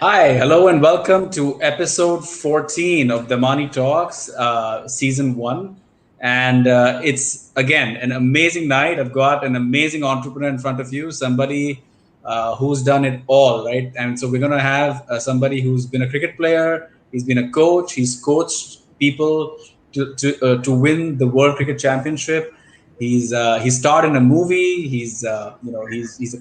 Hi, hello, and welcome to episode 14 of the Money Talks, season one. And it's again an amazing night. I've got an amazing entrepreneur in front of you, somebody who's done it all, right? And so we're going to have somebody who's been a cricket player, he's been a coach, he's coached people to win the World Cricket Championship. He's starred in a movie. He's a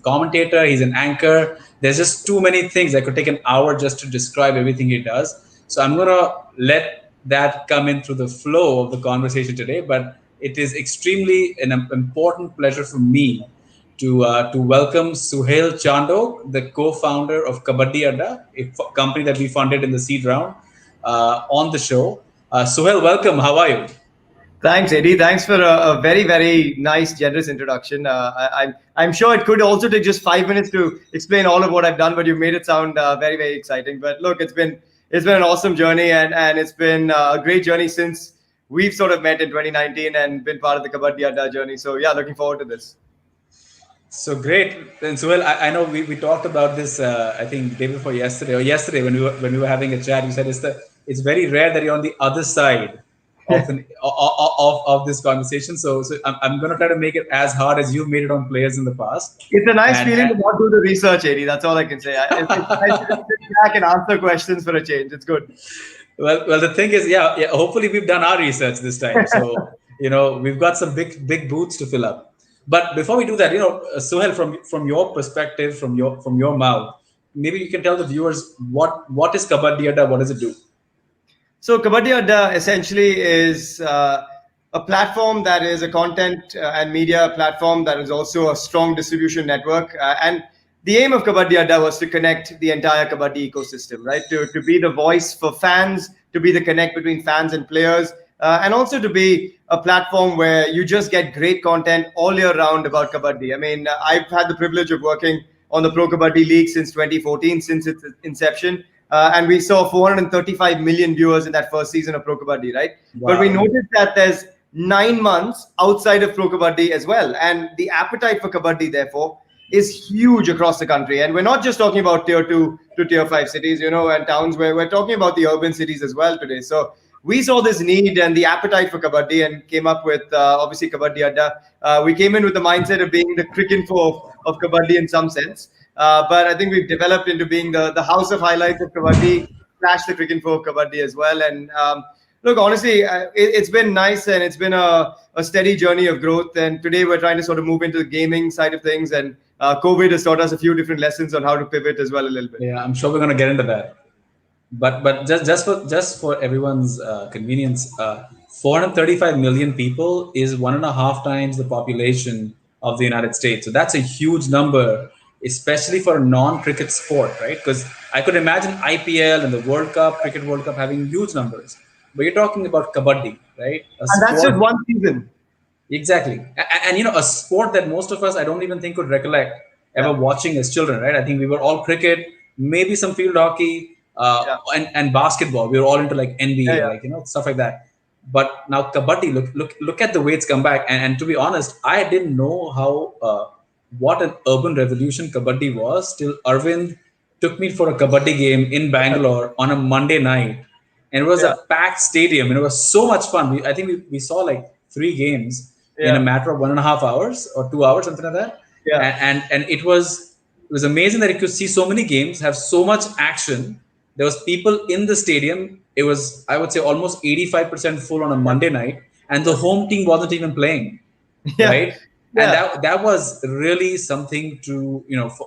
commentator. He's an anchor. There's just too many things. I could take an hour just to describe everything he does. So I'm gonna let that come in through the flow of the conversation today. But it is extremely an important pleasure for me to welcome Suhail Chandhok, the co-founder of Kabaddi Adda, a company that we funded in the seed round, on the show. Suhail, welcome. How are you? Thanks, Eddie. Thanks for a very, very nice, generous introduction. I'm sure it could also take just 5 minutes to explain all of what I've done, but you made it sound very, very exciting. But look, it's been an awesome journey, and it's been a great journey since we've sort of met in 2019 and been part of the Kabaddi Adda journey. So yeah, looking forward to this. So great. And so, well, I know we talked about this, I think day before yesterday or yesterday when we were having a chat. You said it's very rare that you're on the other side of this conversation. So I'm going to try to make it as hard as you've made it on players in the past. It's a nice feeling to not do the research, Eddie. That's all I can say. It's nice to sit back and answer questions for a change. It's good. Well, the thing is, yeah. Hopefully, we've done our research this time. So we've got some big boots to fill up. But before we do that, Suhail, from your perspective, from your mouth, maybe you can tell the viewers what is Kabaddi Adda, what does it do? So Kabaddi Adda essentially is a platform that is a content and media platform that is also a strong distribution network. And the aim of Kabaddi Adda was to connect the entire Kabaddi ecosystem, right? To be the voice for fans, to be the connect between fans and players, and also to be a platform where you just get great content all year round about Kabaddi. I mean, I've had the privilege of working on the Pro Kabaddi League since 2014, since its inception. And we saw 435 million viewers in that first season of Pro Kabaddi, right? Wow. But we noticed that there's 9 months outside of Pro Kabaddi as well. And the appetite for Kabaddi, therefore, is huge across the country. And we're not just talking about tier 2 to tier 5 cities, and towns, where we're talking about the urban cities as well today. So we saw this need and the appetite for Kabaddi and came up with, obviously, Kabaddi Adda. We came in with the mindset of being the Cricinfo of Kabaddi in some sense. But I think we've developed into being the house of highlights of Kabaddi / the Cricinfo of Kabaddi as well. And look, honestly, it's been nice and it's been a steady journey of growth. And today we're trying to sort of move into the gaming side of things. And COVID has taught us a few different lessons on how to pivot as well a little bit. Yeah, I'm sure we're going to get into that. But just for everyone's convenience, 435 million people is 1.5 times the population of the United States. So that's a huge number, especially for a non-cricket sport, right? Because I could imagine IPL and the Cricket World Cup having huge numbers. But you're talking about Kabaddi, right? And that's just one season. Exactly. And a sport that most of us, I don't even think could recollect ever watching as children, right? I think we were all cricket, maybe some field hockey, and basketball. We were all into like NBA, stuff like that. But now Kabaddi, look at the way it's come back. And to be honest, I didn't know how what an urban revolution Kabaddi was till Arvind took me for a Kabaddi game in Bangalore on a Monday night. And it was a packed stadium and it was so much fun. I think we saw like 3 games in a matter of 1.5 hours or 2 hours, something like that. Yeah. And it was amazing that you could see so many games, have so much action. There was people in the stadium. It was, I would say, almost 85% full on a Monday night. And the home team wasn't even playing, right? Yeah. And that was really something to,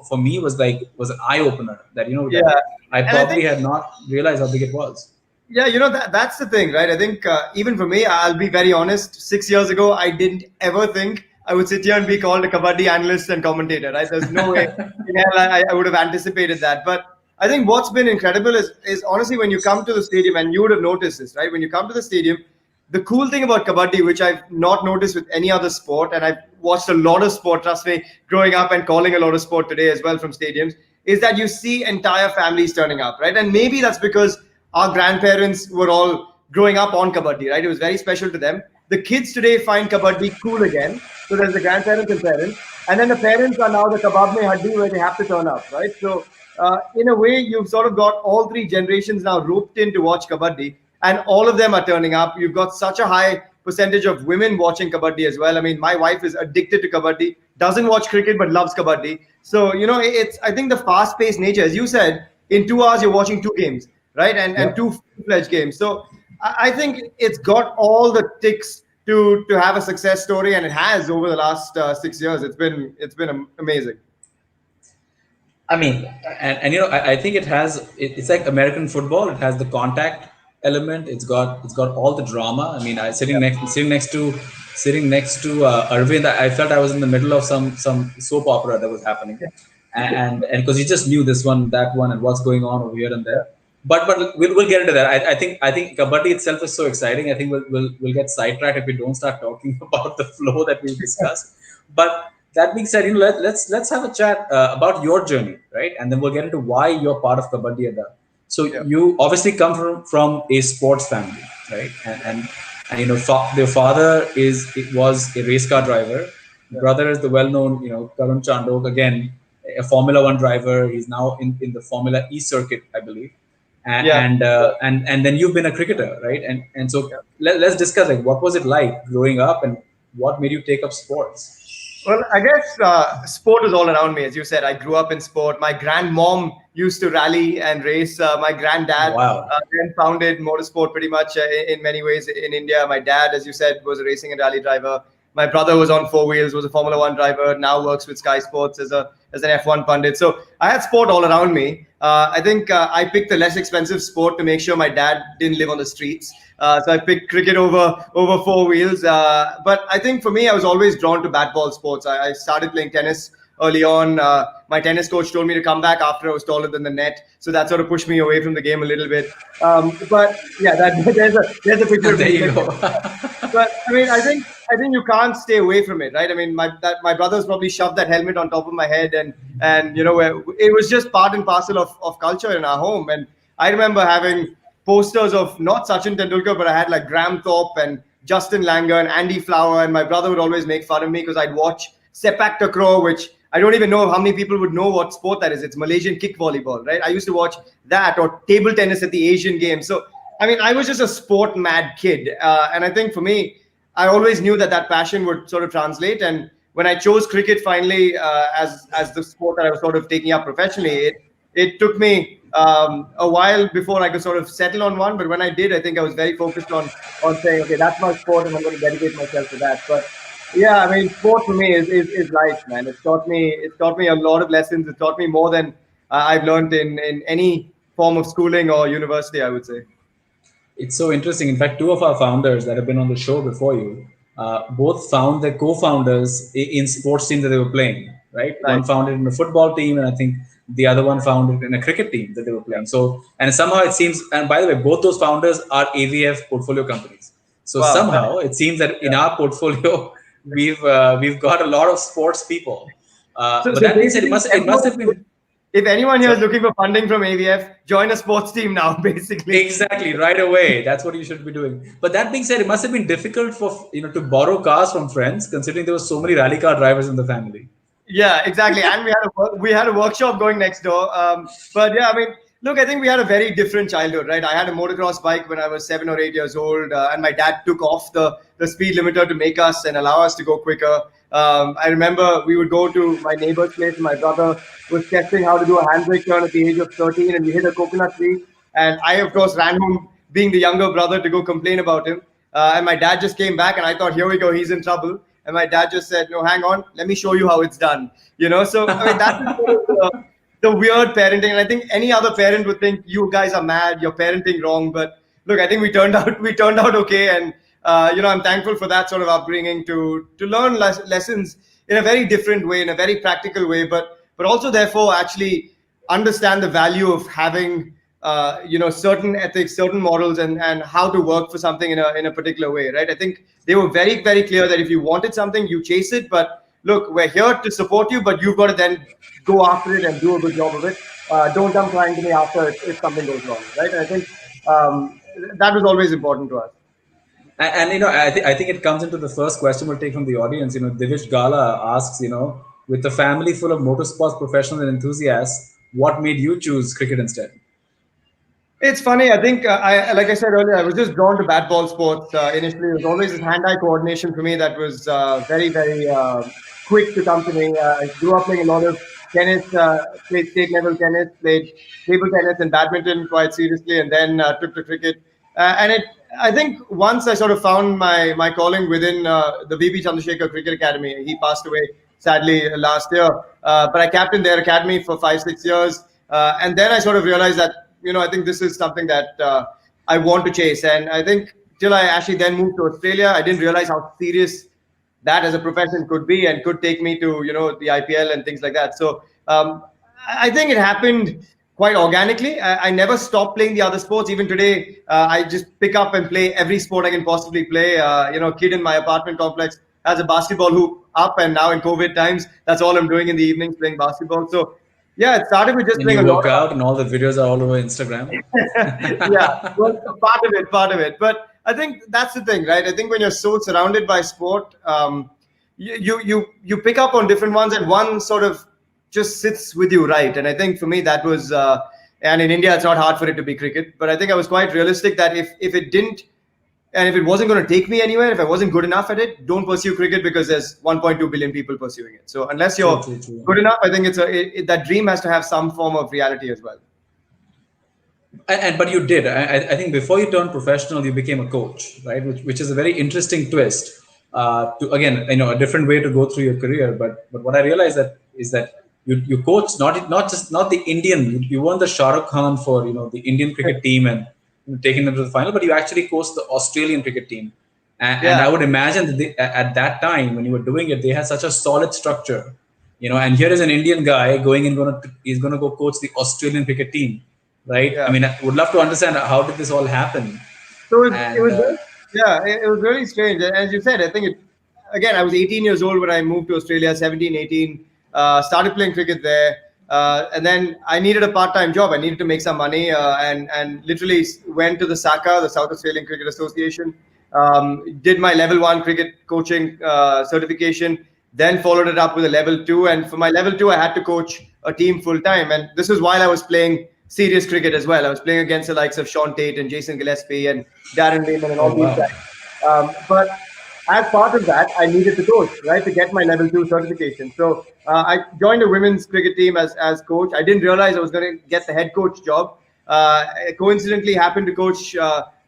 for me was an eye opener that, that I probably had not realized how big it was. Yeah, that's the thing, right? I think even for me, I'll be very honest, 6 years ago, I didn't ever think I would sit here and be called a Kabaddi analyst and commentator, right? There's no way in hell I would have anticipated that. But I think what's been incredible is honestly, when you come to the stadium, and you would have noticed this, right? When you come to the stadium, the cool thing about Kabaddi, which I've not noticed with any other sport, and I've watched a lot of sport, trust me, growing up and calling a lot of sport today as well from stadiums, is that you see entire families turning up, right? And maybe that's because our grandparents were all growing up on Kabaddi, right? It was very special to them. The kids today find Kabaddi cool again. So there's the grandparents and parents. And then the parents are now the kebab mein haddi where they have to turn up, right? So in a way, you've sort of got all three generations now roped in to watch Kabaddi, and all of them are turning up. You've got such a high percentage of women watching Kabaddi as well. I mean, my wife is addicted to Kabaddi, doesn't watch cricket but loves Kabaddi. So, it's, I think, the fast-paced nature, as you said, in 2 hours you're watching two games, right? And two full-fledged games. So I think it's got all the ticks to have a success story, and it has over the last 6 years. It's been amazing. I mean, and I think it's like American football. It has the contact element. It's got all the drama. I mean, sitting next to Arvind, I felt I was in the middle of some soap opera that was happening, and because you just knew this one, that one, and what's going on over here and there. But we'll get into that. I think Kabaddi itself is so exciting. I think we'll get sidetracked if we don't start talking about the flow that we discussed. But that being said, let's have a chat about your journey, right? And then we'll get into why you're part of Kabaddi Adda. So you obviously come from a sports family, right? And their father was a race car driver. The brother is the well-known, Chandhok, again, a Formula One driver. He's now in the Formula E circuit, I believe. And then you've been a cricketer, right? And so let's discuss, like, what was it like growing up, and what made you take up sports? Well, I guess sport is all around me. As you said, I grew up in sport. My grandmom used to rally and race. My granddad then founded motorsport pretty much in many ways in India. My dad, as you said, was a racing and rally driver. My brother was on four wheels, was a Formula One driver, now works with Sky Sports as an F1 pundit. So I had sport all around me. I think I picked the less expensive sport to make sure my dad didn't live on the streets. So I picked cricket over four wheels. But I think for me, I was always drawn to bat ball sports. I started playing tennis early on. My tennis coach told me to come back after I was taller than the net. So that sort of pushed me away from the game a little bit. But yeah, there's a picture of there me. You go. But I mean, I think you can't stay away from it, right? I mean, my brothers probably shoved that helmet on top of my head, and it was just part and parcel of culture in our home. And I remember having posters of not Sachin Tendulkar, but I had like Graham Thorpe and Justin Langer and Andy Flower, and my brother would always make fun of me because I'd watch Sepak Takraw, which I don't even know how many people would know what sport that is. It's Malaysian kick volleyball, right? I used to watch that, or table tennis at the Asian Games. So, I mean, I was just a sport mad kid. And I think for me, I always knew that passion would sort of translate. And when I chose cricket finally as the sport that I was sort of taking up professionally, it took me a while before I could sort of settle on one. But when I did, I think I was very focused on saying, okay, that's my sport and I'm going to dedicate myself to that. But yeah, I mean, sport for me is life, man. It's taught me a lot of lessons. It taught me more than I've learned in any form of schooling or university, I would say. It's so interesting. In fact, two of our founders that have been on the show before you, both found their co-founders in sports teams that they were playing, right? One founded in a football team, and I think the other one founded in a cricket team that they were playing. So, and somehow it seems, and by the way, both those founders are AVF portfolio companies. So somehow it seems that in our portfolio, we've got a lot of sports people. But that means it must have been. If anyone here is looking for funding from AVF, join a sports team now, basically. Exactly, right away. That's what you should be doing. But that being said, it must have been difficult for to borrow cars from friends, considering there were so many rally car drivers in the family. Yeah, exactly. And we had a workshop going next door. But yeah, I mean, look, I think we had a very different childhood, right? I had a motocross bike when I was 7 or 8 years old, and my dad took off the speed limiter to make us and allow us to go quicker. I remember we would go to my neighbor's place, and my brother was testing how to do a handbrake turn at the age of 13, and we hit a coconut tree. And I, of course, ran home, being the younger brother, to go complain about him. And my dad just came back, and I thought, here we go, he's in trouble. And my dad just said, no, hang on, let me show you how it's done. So I mean, that's the weird parenting. And I think any other parent would think, you guys are mad, you're parenting wrong. But look, I think we turned out okay. And I'm thankful for that sort of upbringing to learn lessons in a very different way, in a very practical way, but also therefore actually understand the value of having certain ethics, certain morals, and how to work for something in a particular way, right? I think they were very, very clear that if you wanted something, you chase it. But look, we're here to support you, but you've got to then go after it and do a good job of it. Don't come crying to me after if something goes wrong, right? And I think that was always important to us. And I think it comes into the first question we'll take from the audience. Divish Gala asks, with a family full of motorsports professionals and enthusiasts, what made you choose cricket instead? It's funny. I think, like I said earlier, I was just drawn to bat ball sports initially. It was always this hand-eye coordination for me that was very, very quick to come to me. I grew up playing a lot of tennis, played state level tennis, played table tennis and badminton quite seriously, and then took to cricket. I think once I sort of found my calling within the VB Chandrasekhar Cricket Academy. He passed away sadly last year, but I captained their academy for 5-6 years, and then I sort of realized that, I think this is something that I want to chase. And I think till I actually then moved to Australia, I didn't realize how serious that as a profession could be and could take me to, the IPL and things like that. So I think it happened quite organically. I never stopped playing the other sports. Even today, I just pick up and play every sport I can possibly play. Kid in my apartment complex has a basketball hoop up, and now in COVID times, that's all I'm doing in the evenings, playing basketball. So yeah, it started with just playing a lot. You work out and all the videos are all over Instagram. Yeah, well, part of it. But I think that's the thing, right? I think when you're so surrounded by sport, you pick up on different ones, and one sort of just sits with you, right? And I think for me that was, and in India it's not hard for it to be cricket. But I think I was quite realistic that if it didn't, and if it wasn't going to take me anywhere, if I wasn't good enough at it, don't pursue cricket, because there's 1.2 billion people pursuing it. So unless you're good enough, I think that dream has to have some form of reality as well. But you did. I think before you turned professional, you became a coach, right? Which is a very interesting twist. To again, a different way to go through your career. But what I realized is that you coach not the Indian. You weren't the Shah Rukh Khan for the Indian cricket team and taking them to the final, but you actually coached the Australian cricket team. And I would imagine that at that time when you were doing it, they had such a solid structure, and here is an Indian guy going in, he's going to go coach the Australian cricket team, right? Yeah. I mean, I would love to understand how did this all happen. So it was really strange. As you said, I think I was 18 years old when I moved to Australia, 17, 18, started playing cricket there. And then I needed a part-time job. I needed to make some money, and literally went to the SACA, the South Australian Cricket Association, did my level 1 cricket coaching certification, then followed it up with a level 2. And for my level 2, I had to coach a team full-time. And this was while I was playing serious cricket as well. I was playing against the likes of Sean Tate and Jason Gillespie and Darren Lehman and all these guys. But as part of that, I needed to coach, right, to get my level 2 certification. So I joined a women's cricket team as coach. I didn't realize I was going to get the head coach job. I coincidentally happened to coach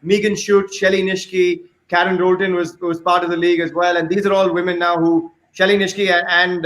Megan Schutt, Shelley Nishki, Karen Rolton was part of the league as well. And these are all women now who, Shelley Nishki and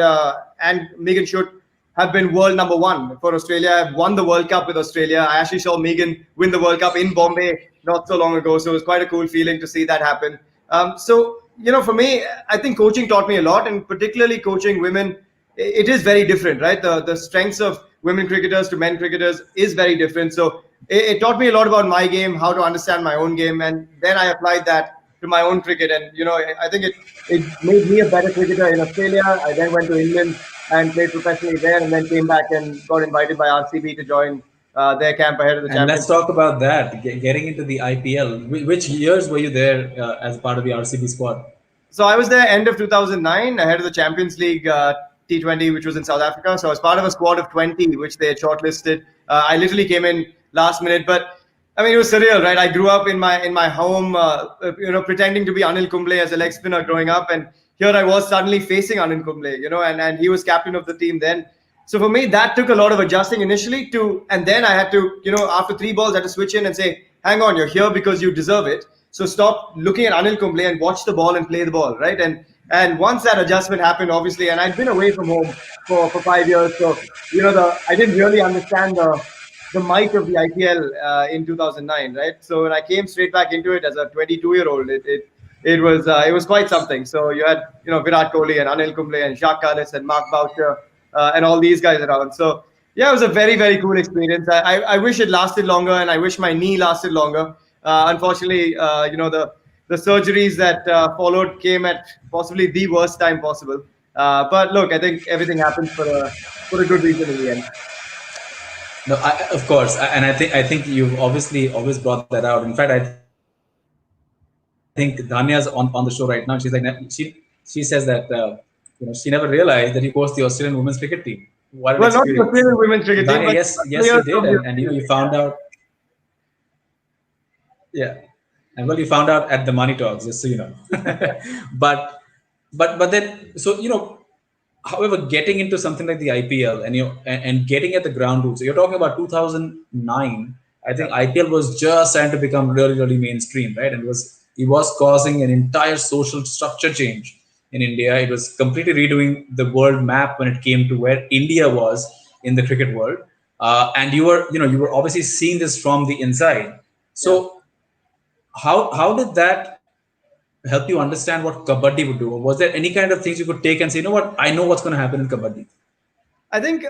Megan Schutt, have been world number 1 for Australia. I've won the World Cup with Australia. I actually saw Megan win the World Cup in Bombay not so long ago. So it was quite a cool feeling to see that happen. For me, I think coaching taught me a lot, and particularly coaching women, it is very different, right? The strengths of women cricketers to men cricketers is very different. So it taught me a lot about my game, how to understand my own game, and then I applied that to my own cricket. And, I think it made me a better cricketer in Australia. I then went to England and played professionally there, and then came back and got invited by RCB to join their camp ahead of the championship. And let's talk about that, getting into the IPL. Which years were you there as part of the RCB squad? So I was there end of 2009, ahead of the Champions League T20, which was in South Africa. So I was part of a squad of 20, which they had shortlisted. I literally came in last minute, but I mean, it was surreal, right? I grew up in my home, pretending to be Anil Kumble as a leg spinner growing up, and here I was suddenly facing Anil Kumble, and he was captain of the team then. So for me, that took a lot of adjusting initially and then I had to, after 3 balls, I had to switch in and say, hang on, you're here because you deserve it. So stop looking at Anil Kumble and watch the ball and play the ball, right? And once that adjustment happened, obviously, and I'd been away from home for 5 years, so I didn't really understand the might of the IPL in 2009, right? So when I came straight back into it as a 22-year-old, it was quite something. So you had Virat Kohli and Anil Kumble and Jacques Kallis and Mark Boucher and all these guys around. So yeah, it was a very, very cool experience. I wish it lasted longer, and I wish my knee lasted longer. Unfortunately, the surgeries that followed came at possibly the worst time possible. But look, I think everything happens for a good reason in the end. No, of course, and I think you've obviously always brought that out. In fact, I think Dhanya's on the show right now. She's like, she says that she never realized that he coached the Australian women's cricket team. What an Well, not experience. the women's cricket team, Dania, but yes, you did, and you found out. Yeah, and well, you found out at the money talks, just so you know. but but then, so however, getting into something like the IPL and and getting at the ground rules. So you're talking about 2009. I think IPL was just starting to become really, really mainstream, right? And it was causing an entire social structure change in India. It was completely redoing the world map when it came to where India was in the cricket world. And you were obviously seeing this from the inside. So how did that help you understand what kabaddi would do? Or was there any kind of things you could take and say, you know what, I know what's going to happen in kabaddi? I think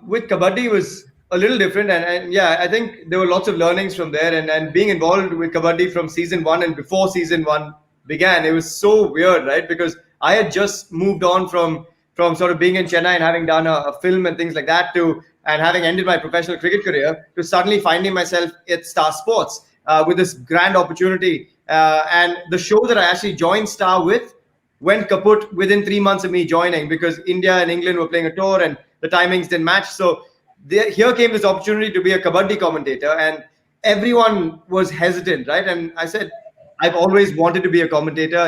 with kabaddi it was a little different, and yeah, I think there were lots of learnings from there, and being involved with kabaddi from season one and before season one began, it was so weird, right? Because I had just moved on from sort of being in Chennai and having done a film and things like that and having ended my professional cricket career to suddenly finding myself at Star Sports with this grand opportunity. And the show that I actually joined Star with went kaput within 3 months of me joining because India and England were playing a tour and the timings didn't match. So here came this opportunity to be a kabaddi commentator, and everyone was hesitant, right? And I said, I've always wanted to be a commentator.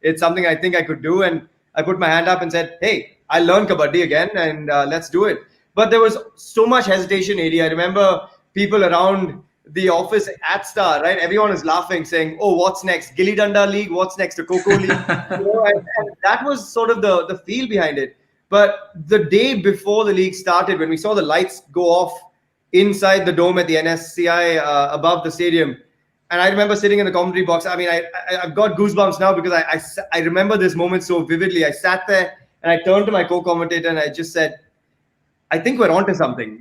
It's something I think I could do. And I put my hand up and said, hey, I learned kabaddi again, and let's do it. But there was so much hesitation, AD. I remember people around the office at Star, right? Everyone is laughing, saying, "Oh, what's next? Gilli Danda League? What's next? The Coco League?" And that was sort of the feel behind it. But the day before the league started, when we saw the lights go off inside the dome at the NSCI above the stadium, and I remember sitting in the commentary box. I mean, I've got goosebumps now because I remember this moment so vividly. I sat there and I turned to my co-commentator and I just said, I think we're onto something,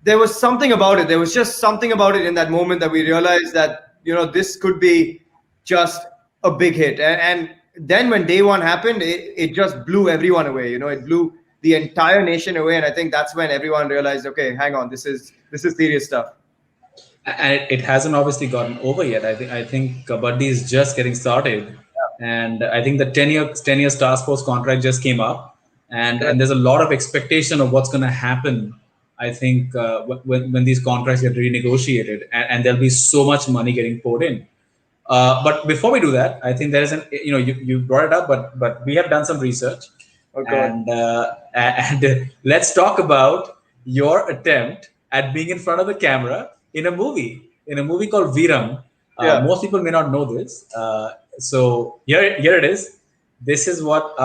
there was something about it. There was just something about it in that moment that we realized that, this could be just a big hit. And then when day one happened, it just blew everyone away. It blew the entire nation away. And I think that's when everyone realized, okay, hang on, this is serious stuff. And it hasn't obviously gotten over yet. I think kabaddi is just getting started. And I think the 10-year Star Sports contract just came up. And there's a lot of expectation of what's going to happen. I think when these contracts get renegotiated, and there'll be so much money getting poured in. But before we do that, I think there is you brought it up, but we have done some research, and let's talk about your attempt at being in front of the camera in a movie called Veeram. Most people may not know this. So here it is. This is what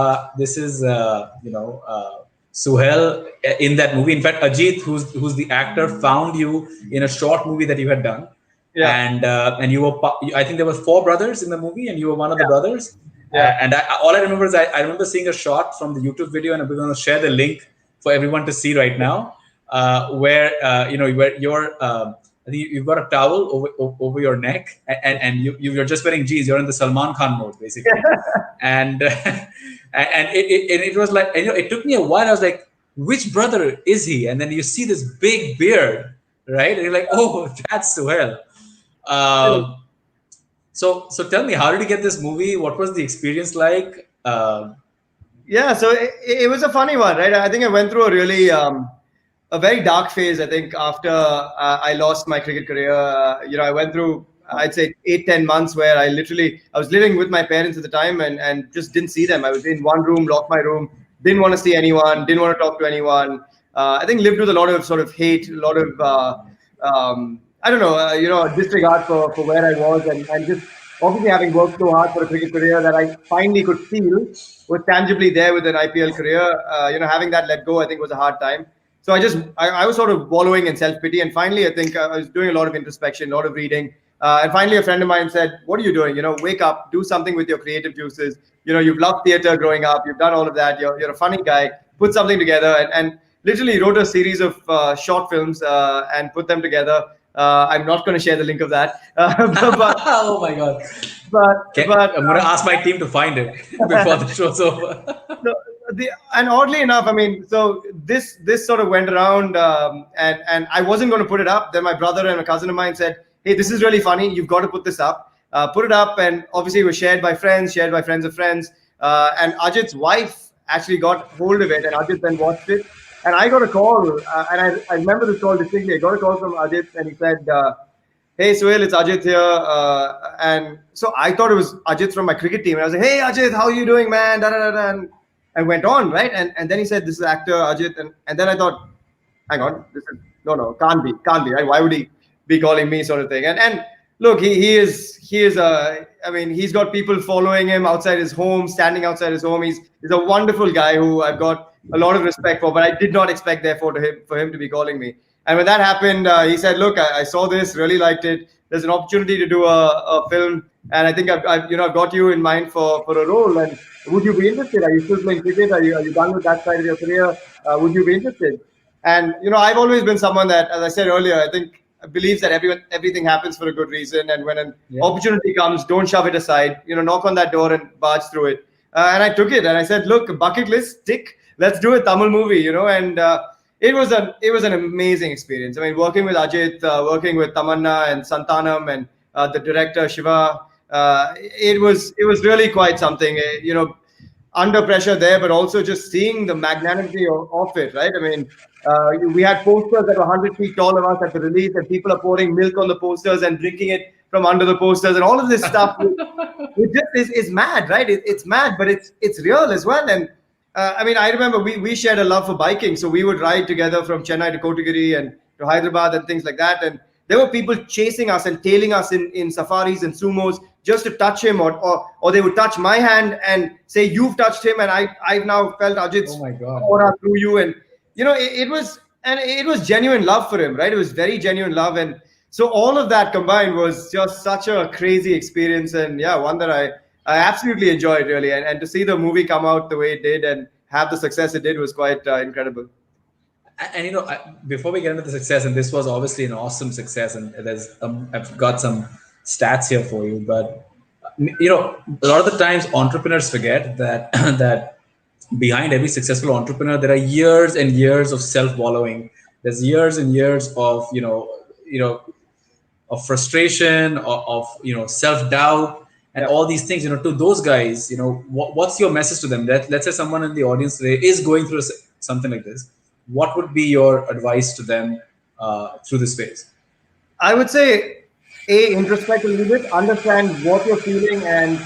Suhail in that movie. In fact, Ajit, who's the actor, found you in a short movie that you had done. And you were, I think there were 4 brothers in the movie, and you were one of the brothers. And all I remember is I remember seeing a shot from the YouTube video, and we're going to share the link for everyone to see right now, where you're. I think you've got a towel over your neck, and you're just wearing jeans. You're in the Salman Khan mode, basically. And it was like, it took me a while. I was like, which brother is he? And then you see this big beard, right? And you're like, oh, that's Suhail. So tell me, how did you get this movie? What was the experience like? So it was a funny one, right? I think I went through a very dark phase. I think after I lost my cricket career, I went through, I'd say 8-10 months where I was living with my parents at the time and just didn't see them. I was in one room, locked my room, didn't want to see anyone, didn't want to talk to anyone. I think lived with a lot of sort of hate, a lot of, disregard for where I was, and just obviously having worked so hard for a cricket career that I finally could feel was tangibly there with an IPL career. Having that let go, I think was a hard time. So I was sort of wallowing in self-pity. And finally, I think I was doing a lot of introspection, a lot of reading. And finally, a friend of mine said, what are you doing? Wake up, do something with your creative juices. You've loved theater growing up. You've done all of that. You're a funny guy. Put something together. And literally wrote a series of short films and put them together. I'm not going to share the link of that. But, oh, my God. But I'm going to ask my team to find it before the show's over. And oddly enough, I mean, so this sort of went around, and I wasn't going to put it up. Then my brother and a cousin of mine said, "Hey, this is really funny. You've got to put this up." Put it up, and obviously it was shared by friends of friends. And Ajit's wife actually got hold of it, and Ajit then watched it. And I got a call, and I remember this call distinctly. I got a call from Ajit, and he said, "Hey, Suhail, it's Ajit here." And so I thought it was Ajit from my cricket team. And I was like, "Hey, Ajit, how are you doing, man?" Da, da, da, da. And went on, right? And then he said, "This is actor Ajit." And then I thought, hang on, this is no, can't be, right? Why would he be calling me, sort of thing? And look, he is I mean, he's got people following him outside his home, standing outside his home. He's a wonderful guy who I've got a lot of respect for, but I did not expect, therefore, for him to be calling me. And when that happened, he said, "Look, I saw this, really liked it. There's an opportunity to do a film, and I think I've got you in mind for a role. And would you be interested? Are you still playing cricket? Are you done with that side of your career? Would you be interested?" And I've always been someone that, as I said earlier, I think believes that everything happens for a good reason, and when an opportunity comes, don't shove it aside. Knock on that door and barge through it. And I took it, and I said, "Look, bucket list, tick. Let's do a Tamil movie." And it was an amazing experience. I mean, working with Ajit, working with Tamanna and Santanam, and the director Shiva, it was really quite something. Under pressure there, but also just seeing the magnanimity of it, right? I mean, we had posters that were 100 feet tall of us at the release, and people are pouring milk on the posters and drinking it from under the posters, and all of this stuff. It just is mad, right? It's mad, but it's real as well. And I mean, I remember we shared a love for biking, so we would ride together from Chennai to Kotagiri and to Hyderabad and things like that. And there were people chasing us and tailing us in safaris and sumos just to touch him, or they would touch my hand and say, "You've touched him," and I've now felt Ajit's aura through you. And it was genuine love for him, right? It was very genuine love. And so all of that combined was just such a crazy experience, and one that I absolutely enjoyed, really. And to see the movie come out the way it did and have the success it did was quite incredible. And before we get into the success, and this was obviously an awesome success, and I've got some stats here for you, but a lot of the times entrepreneurs forget that that behind every successful entrepreneur there are years and years of self-wallowing. There's years and years of of frustration, of self-doubt, and all these things. To those guys, what's your message to them? Let's say someone in the audience today is going through something like this. What would be your advice to them through this phase? I would say, introspect a little bit, understand what you're feeling and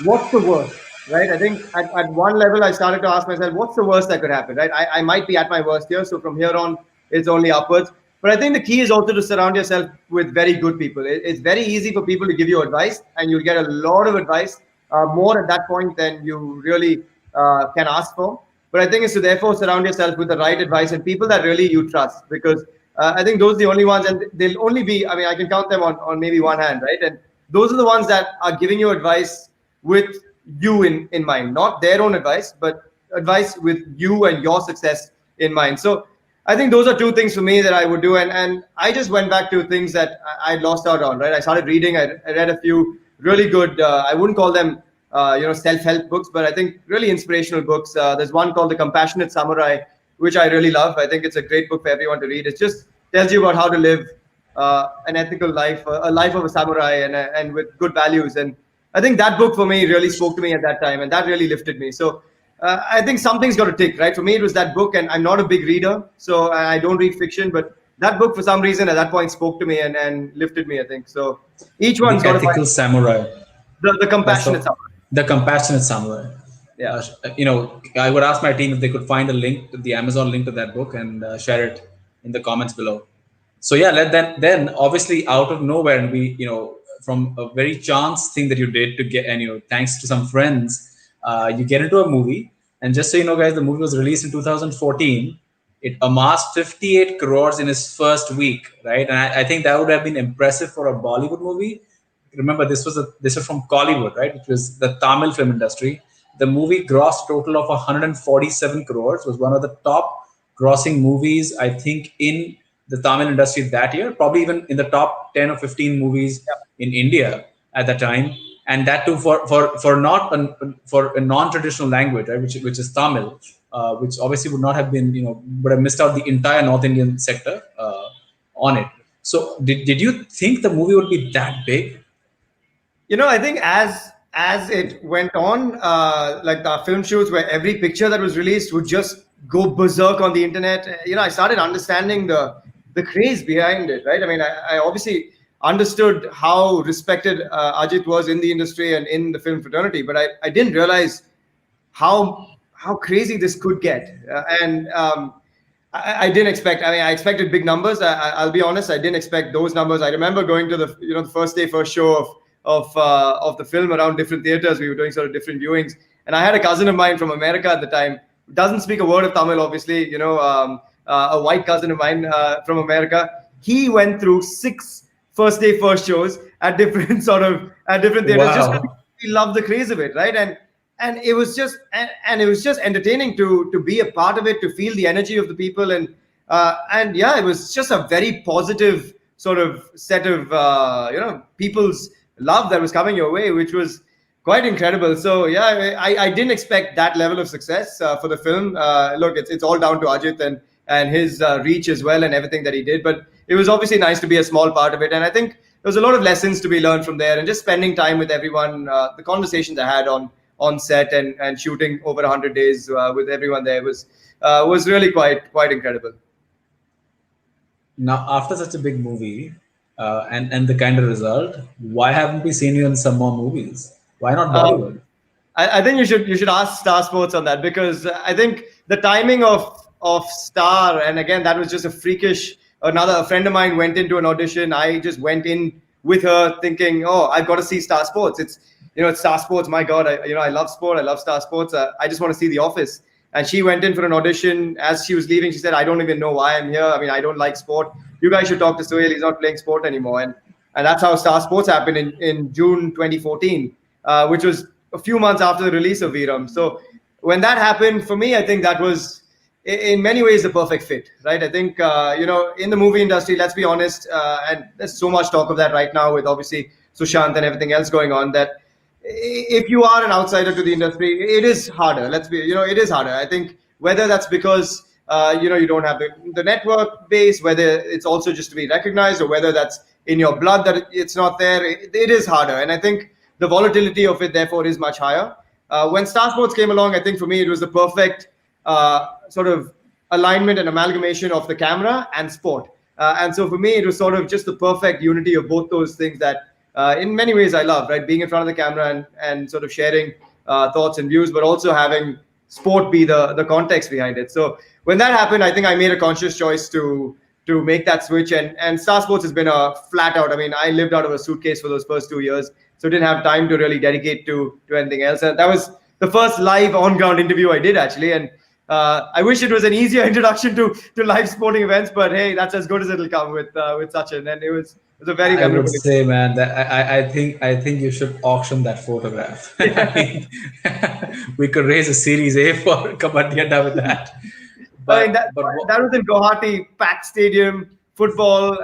what's the worst, right? I think at one level, I started to ask myself, what's the worst that could happen, right? I might be at my worst here, so from here on, it's only upwards. But I think the key is also to surround yourself with very good people. It's very easy for people to give you advice, and you'll get a lot of advice, more at that point than you really can ask for. But I think it's to therefore surround yourself with the right advice and people that really you trust, because I think those are the only ones, and they'll only be, I mean, I can count them on maybe one hand, right? And those are the ones that are giving you advice with you in mind, not their own advice, but advice with you and your success in mind. So I think those are two things for me that I would do. And I just went back to things that I lost out on, right? I started reading, I read a few really good, I wouldn't call them self-help books, but I think really inspirational books. There's one called The Compassionate Samurai, which I really love. I think it's a great book for everyone to read. It just tells you about how to live an ethical life, a life of a samurai, and with good values. And I think that book for me really spoke to me at that time, and that really lifted me. So I think something's got to tick, right? For me, it was that book, and I'm not a big reader, so I don't read fiction, but that book for some reason at that point spoke to me and lifted me, I think. So each one's got ethical samurai. The compassionate samurai. The Compassionate Samurai. Yeah. I would ask my team if they could find a link, the Amazon link to that book, and share it in the comments below. So then obviously out of nowhere, and we, from a very chance thing that you did to get, and thanks to some friends, you get into a movie. And just so you know, guys, the movie was released in 2014. It amassed 58 crores in its first week, right? And I think that would have been impressive for a Bollywood movie. Remember, this was from Kollywood, right? Which was the Tamil film industry. The movie grossed total of 147 crores. Was one of the top grossing movies, I think, in the Tamil industry that year. Probably even in the top 10 or 15 movies in India at that time. And that too for a non-traditional language, right? Which is Tamil, which obviously would not have been, would have missed out the entire North Indian sector on it. So did you think the movie would be that big? I think as it went on, like the film shoots where every picture that was released would just go berserk on the internet. I started understanding the craze behind it, right? I mean, I obviously understood how respected Ajit was in the industry and in the film fraternity, but I didn't realize how crazy this could get. I didn't expect. I mean, I expected big numbers. I'll be honest. I didn't expect those numbers. I remember going to the first day, first show of the film around different theaters. We were doing sort of different viewings, and I had a cousin of mine from America at the time. Doesn't speak a word of Tamil, obviously. A white cousin of mine from America. He went through 6 first day, first shows at different theaters. Wow. Just because he loved the craze of it, right? And it was just entertaining to be a part of it, to feel the energy of the people, and yeah, it was just a very positive sort of set of people's love that was coming your way, which was quite incredible. So yeah, I didn't expect that level of success for the film. Look, it's all down to Ajit and his reach as well, and everything that he did. But it was obviously nice to be a small part of it, and I think there was a lot of lessons to be learned from there, and just spending time with everyone, the conversations I had on set and shooting over 100 days with everyone there was really quite incredible. Now, after such a big movie and the kind of result, why haven't we seen you in some more movies? Why not Bollywood? I think you should ask Star Sports on that, because I think the timing of Star, and again, that was just a freakish. A friend of mine went into an audition. I just went in with her thinking, oh, I've got to see Star Sports. It's Star Sports. My God, I love sport. I love Star Sports. I just want to see The Office. And she went in for an audition. As she was leaving, she said, I don't even know why I'm here. I mean, I don't like sport. You guys should talk to Suhail. He's not playing sport anymore. And that's how Star Sports happened in June 2014, which was a few months after the release of Veeram. So when that happened, for me, I think that was in many ways the perfect fit, right? I think, in the movie industry, let's be honest, and there's so much talk of that right now with obviously Sushant and everything else going on, that if you are an outsider to the industry, it is harder. It is harder. I think whether that's because, you don't have the network base, whether it's also just to be recognized, or whether that's in your blood that it's not there, it is harder. And I think the volatility of it, therefore, is much higher. When Star Sports came along, I think for me, it was the perfect sort of alignment and amalgamation of the camera and sport. And so for me, it was sort of just the perfect unity of both those things that in many ways I love, right? Being in front of the camera and sort of sharing thoughts and views, but also having sport be the context behind it. So when that happened, I think I made a conscious choice to make that switch. And Star Sports has been a flat out. I mean, I lived out of a suitcase for those first 2 years, so didn't have time to really dedicate to anything else. And that was the first live on-ground interview I did, actually. And I wish it was an easier introduction to live sporting events, but hey, that's as good as it'll come with Sachin. And it was a very memorable. I would say, man, that I think you should auction that photograph. I mean, we could raise a Series A for Kabaddi Adda with that. But, I mean, that was in Guwahati, packed stadium, football,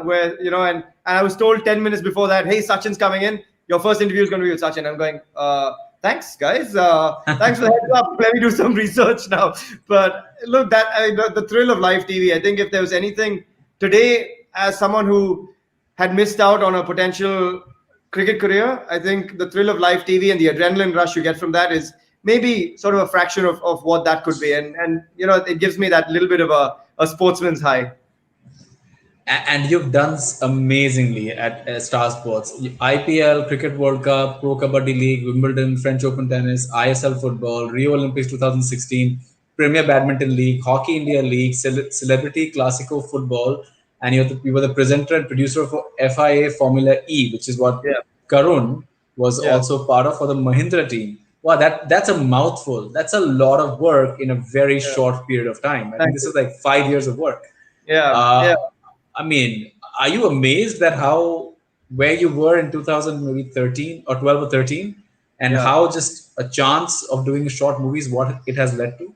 where, and I was told 10 minutes before that, hey, Sachin's coming in. Your first interview is going to be with Sachin. I'm going, thanks, guys. Thanks for the heads up. Let me do some research now. But look, the thrill of live TV, I think if there was anything today, as someone who had missed out on a potential cricket career, I think the thrill of live TV and the adrenaline rush you get from that is maybe sort of a fraction of what that could be. And it gives me that little bit of a sportsman's high. And you've done amazingly at Star Sports. IPL, Cricket World Cup, Pro Kabaddi League, Wimbledon, French Open Tennis, ISL Football, Rio Olympics 2016, Premier Badminton League, Hockey India League, Celebrity Clasico Football, and you were the presenter and producer for FIA Formula E, which is what Karun was also part of for the Mahindra team. Wow, that's a mouthful. That's a lot of work in a very short period of time. I think this is like 5 years of work. I mean, are you amazed at where you were in 2013 or 12 or 13, and how just a chance of doing short movies, what it has led to?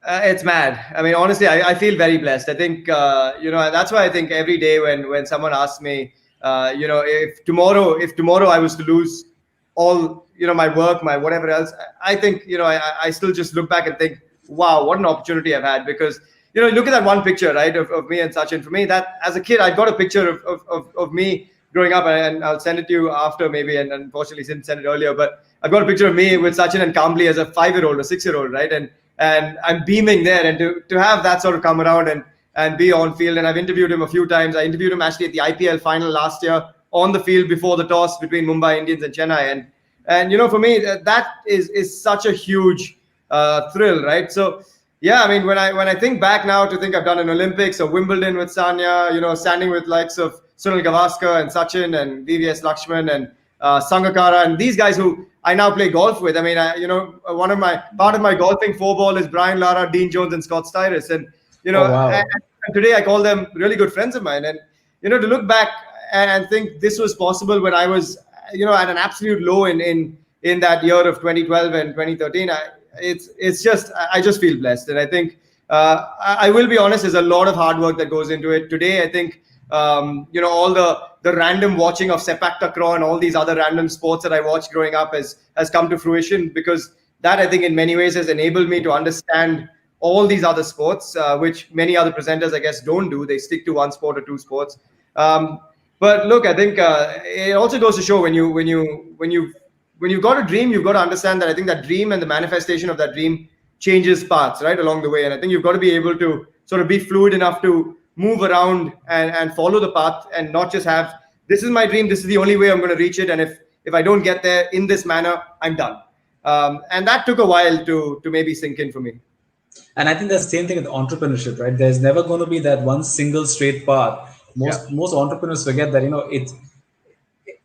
It's mad. I mean, honestly, I feel very blessed. I think, that's why I think every day when someone asks me, if tomorrow I was to lose all, my work, my whatever else, I think, I still just look back and think, wow, what an opportunity I've had. Because look at that one picture, right, of me and Sachin. For me, that as a kid, I've got a picture of me growing up, and I'll send it to you after maybe, and unfortunately didn't send it earlier, but I've got a picture of me with Sachin and Kambli as a 5-year-old or 6-year-old, right? And and I'm beaming there. And to have that sort of come around and be on field. And I've interviewed him a few times. I interviewed him actually at the IPL final last year on the field before the toss between Mumbai Indians and Chennai. And for me, that is such a huge thrill, right? So yeah, I mean, when I think back now to think I've done an Olympics or Wimbledon with Sanya, standing with likes of Sunil Gavaskar and Sachin and VVS Lakshman and Sangakkara and these guys who I now play golf with. I mean, part of my golfing four-ball is Brian Lara, Dean Jones, and Scott Styris, and wow. and today I call them really good friends of mine. And to look back and think this was possible when I was at an absolute low in that year of 2012 and 2013. I just feel blessed, and I think I will be honest. There's a lot of hard work that goes into it. Today, I think all the random watching of sepak takraw and all these other random sports that I watched growing up has come to fruition, because that I think in many ways has enabled me to understand all these other sports, which many other presenters I guess don't do. They stick to one sport or two sports. But look, I think it also goes to show when you've got a dream, you've got to understand that I think that dream and the manifestation of that dream changes paths right along the way. And I think you've got to be able to sort of be fluid enough to move around and follow the path, and not just have, this is my dream, this is the only way I'm going to reach it. And if I don't get there in this manner, I'm done. And that took a while to maybe sink in for me. And I think that's the same thing with entrepreneurship, right? There's never going to be that one single straight path. Most entrepreneurs forget that,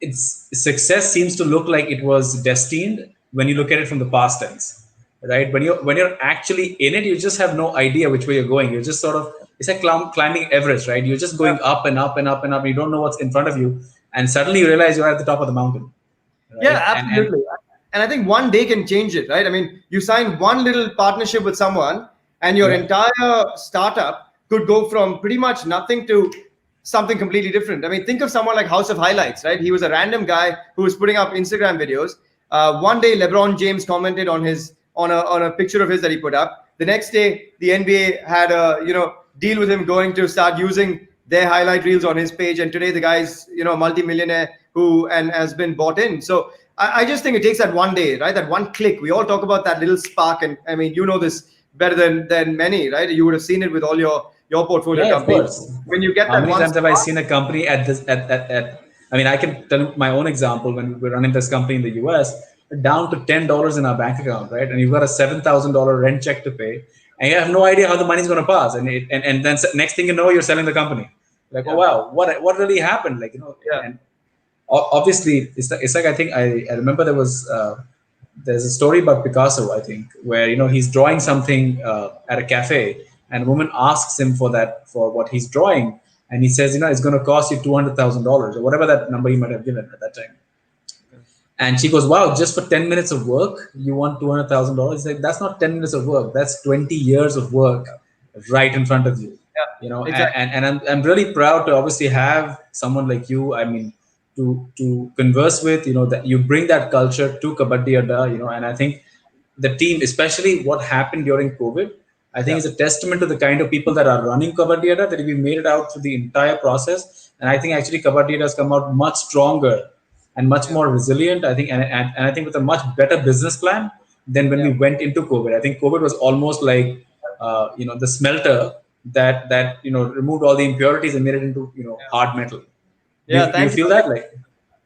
it's success seems to look like it was destined when you look at it from the past tense, right? When you're actually in it, you just have no idea which way you're going. You're just sort of, it's like climbing Everest, right? You're just going up and up and up and up. You don't know what's in front of you, and suddenly you realize you're at the top of the mountain. Right? Yeah, absolutely. And I think one day can change it, right? I mean, you sign one little partnership with someone, and your entire startup could go from pretty much nothing to something completely different. I mean, think of someone like House of Highlights, right? He was a random guy who was putting up Instagram videos. One day, LeBron James commented on a picture of his that he put up. The next day, the NBA had a deal with him going to start using their highlight reels on his page. And today, the guy's a multi-millionaire and has been bought in. So I just think it takes that one day, right? That one click. We all talk about that little spark, and I mean, you know this better than many, right? You would have seen it with all your portfolio companies. When you get that, how many times have I seen a company at I mean, I can tell my own example. When we're running this company in the US, down to $10 in our bank account, right? And you've got a $7,000 rent check to pay, and you have no idea how the money's going to pass. And then next thing you know, you're selling the company. Like, oh wow, what really happened? Like, and obviously it's like, I think I remember there's a story about Picasso, I think, where he's drawing something at a cafe, and a woman asks him for what he's drawing, and he says, it's going to cost you $200,000 or whatever that number he might have given at that time. And she goes, wow, just for 10 minutes of work, you want $200,000? He's like, that's not 10 minutes of work. That's 20 years of work right in front of you. Yeah, exactly. And I'm really proud to obviously have someone like you. I mean, to converse with, that you bring that culture to Kabaddi Adda, and I think the team, especially what happened during COVID, I think is a testament to the kind of people that are running Kabaddi Adda, that we made it out through the entire process. And I think actually Kabaddi Adda has come out much stronger and much more resilient, I think, and I think with a much better business plan than when we went into COVID. I think COVID was almost like, the smelter that removed all the impurities and made it into, hard metal. Yeah, do you feel that?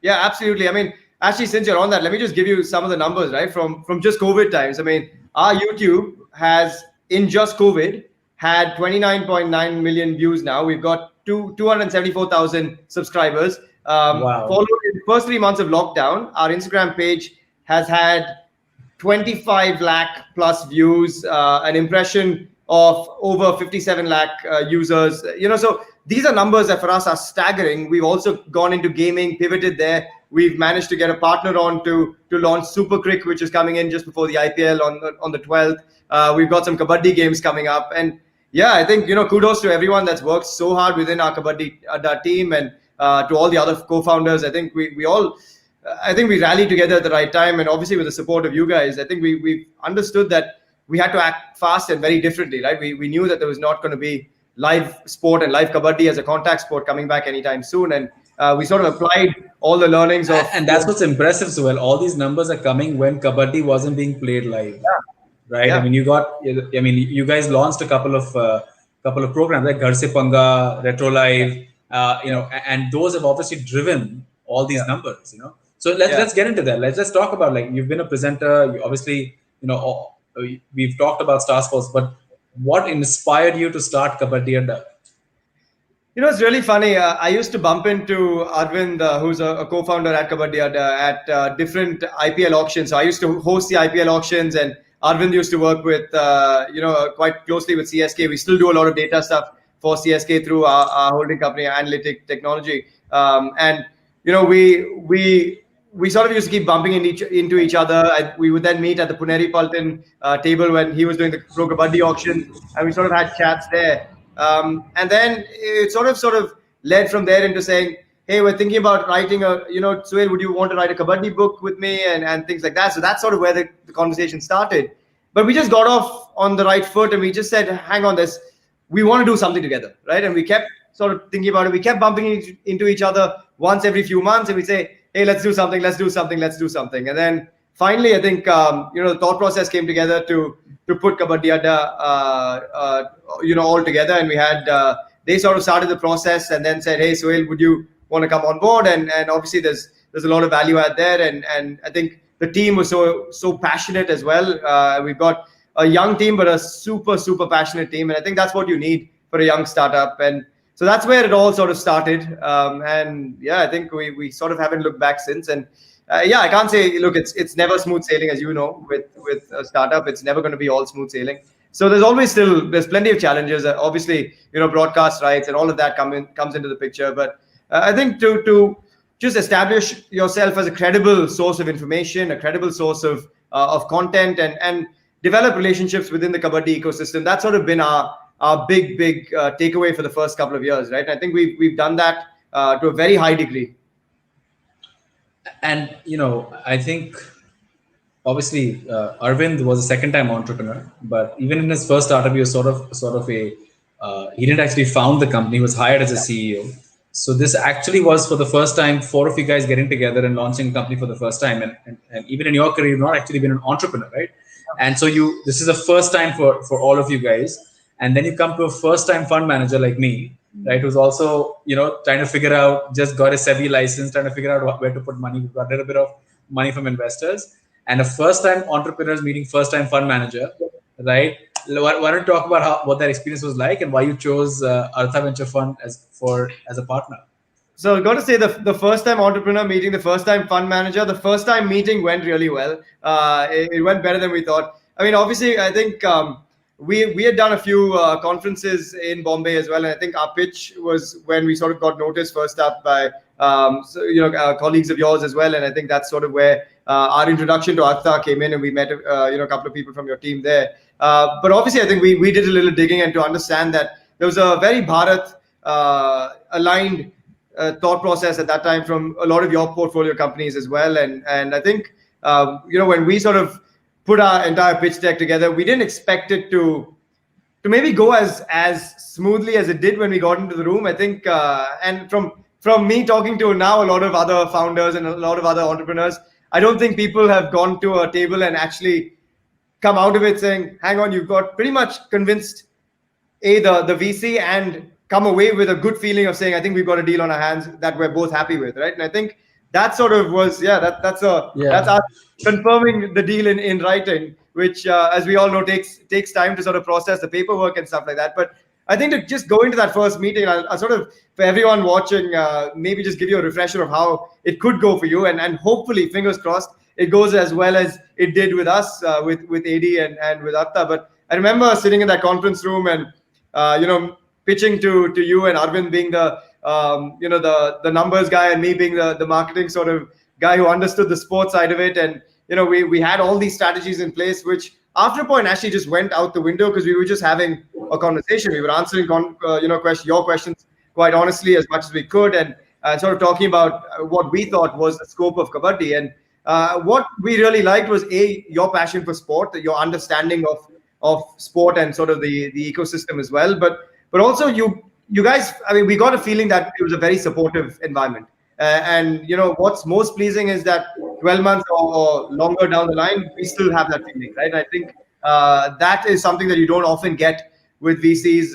Yeah, absolutely. I mean, actually, since you're on that, let me just give you some of the numbers, right? From just COVID times. I mean, our YouTube has, in just COVID, had 29.9 million views now. We've got 274,000 subscribers. Followed in the first 3 months of lockdown, our Instagram page has had 25 lakh plus views, an impression of over 57 lakh users. So these are numbers that for us are staggering. We've also gone into gaming, pivoted there. We've managed to get a partner on to launch Super Crick, which is coming in just before the IPL on the 12th. We've got some Kabaddi games coming up. And yeah, I think, kudos to everyone that's worked so hard within our Kabaddi Adda team, and to all the other co-founders. I think we rallied together at the right time. And obviously with the support of you guys, I think we understood that we had to act fast and very differently, right? We knew that there was not going to be live sport and live Kabaddi as a contact sport coming back anytime soon. And we sort of applied all the learnings of... And that's what's impressive, Suhail. All these numbers are coming when Kabaddi wasn't being played live. right? I mean, you guys launched a couple of programs like Ghar Se Panga, Retro Live, and those have obviously driven all these numbers, So let's get into that. Let's talk about, like, you've been a presenter. You obviously, we've talked about Star Sports, but what inspired you to start Kabaddi Adda? It's really funny. I used to bump into Arvind, who's a co-founder at Kabaddi Adda, at different IPL auctions. So I used to host the IPL auctions, and Arvind used to work with, quite closely with CSK. We still do a lot of data stuff for CSK through our holding company, Analytic Technology. We sort of used to keep bumping into each other. We would then meet at the Puneri Paltan table when he was doing the Pro Kabaddi auction, and we sort of had chats there. And then it sort of led from there into saying, hey, we're thinking about writing Suhail, would you want to write a Kabaddi book with me, and things like that. So that's sort of where the conversation started. But we just got off on the right foot, and we just said, hang on, we want to do something together, right? And we kept sort of thinking about it. We kept bumping into each other once every few months, and we'd say, hey, let's do something. And then finally, I think, the thought process came together to put Kabaddi Adda, all together. And we had, they sort of started the process and then said, hey, Suhail, would you want to come on board? And obviously there's a lot of value add there. And I think the team was so passionate as well. We've got a young team, but a super, super passionate team. And I think that's what you need for a young startup. And so that's where it all sort of started. I think we sort of haven't looked back since. And I can't say, look, it's never smooth sailing, as you know, with a startup. It's never going to be all smooth sailing. So there's plenty of challenges. Obviously, broadcast rights and all of that comes into the picture. But I think to just establish yourself as a credible source of information, a credible source of content, and develop relationships within the Kabaddi ecosystem, that's sort of been our big takeaway for the first couple of years, right? I think we've done that to a very high degree. And I think obviously Arvind was a second-time entrepreneur, but even in his first startup, he was sort of a he didn't actually found the company. He was hired as a CEO. So this actually was for the first time, four of you guys getting together and launching a company for the first time. And even in your career, you've not actually been an entrepreneur, right? And so this is the first time for all of you guys. And then you come to a first-time fund manager like me, right? Who's also, trying to figure out, just got a SEBI license, trying to figure out where to put money. We've got a little bit of money from investors, and a first-time entrepreneurs meeting first-time fund manager, right? Why don't you talk about what that experience was like and why you chose Artha Venture Fund as a partner? So I've got to say the first-time entrepreneur meeting the first-time fund manager, the first-time meeting went really well. It went better than we thought. I mean, obviously, I think we had done a few conferences in Bombay as well, and I think our pitch was when we sort of got noticed first up by colleagues of yours as well, and I think that's sort of where our introduction to Artha came in, and we met a couple of people from your team there. But obviously, I think we did a little digging and to understand that there was a very Bharat aligned thought process at that time from a lot of your portfolio companies as well, and I think when we sort of put our entire pitch deck together, we didn't expect it to maybe go as smoothly as it did when we got into the room. I think, and from me talking to now a lot of other founders and a lot of other entrepreneurs, I don't think people have gone to a table and actually come out of it saying, hang on, you've got pretty much convinced the VC and come away with a good feeling of saying, I think we've got a deal on our hands that we're both happy with, right? And I think that sort of was, that's us confirming the deal in writing, which, as we all know, takes time to sort of process the paperwork and stuff like that. But I think to just go into that first meeting, I'll sort of, for everyone watching, maybe just give you a refresher of how it could go for you. And hopefully, fingers crossed, it goes as well as it did with us, with AD and with Artha. But I remember sitting in that conference room and, pitching to you and Arvind being the numbers guy and me being the marketing sort of guy who understood the sports side of it. And, we had all these strategies in place, which after a point actually just went out the window because we were just having a conversation. We were answering, your questions quite honestly as much as we could, and sort of talking about what we thought was the scope of Kabaddi. And what we really liked was your passion for sport, your understanding of sport and sort of the ecosystem as well. But also you guys, I mean, we got a feeling that it was a very supportive environment. And what's most pleasing is that 12 months or longer down the line, we still have that feeling, right? I think that is something that you don't often get with VCs.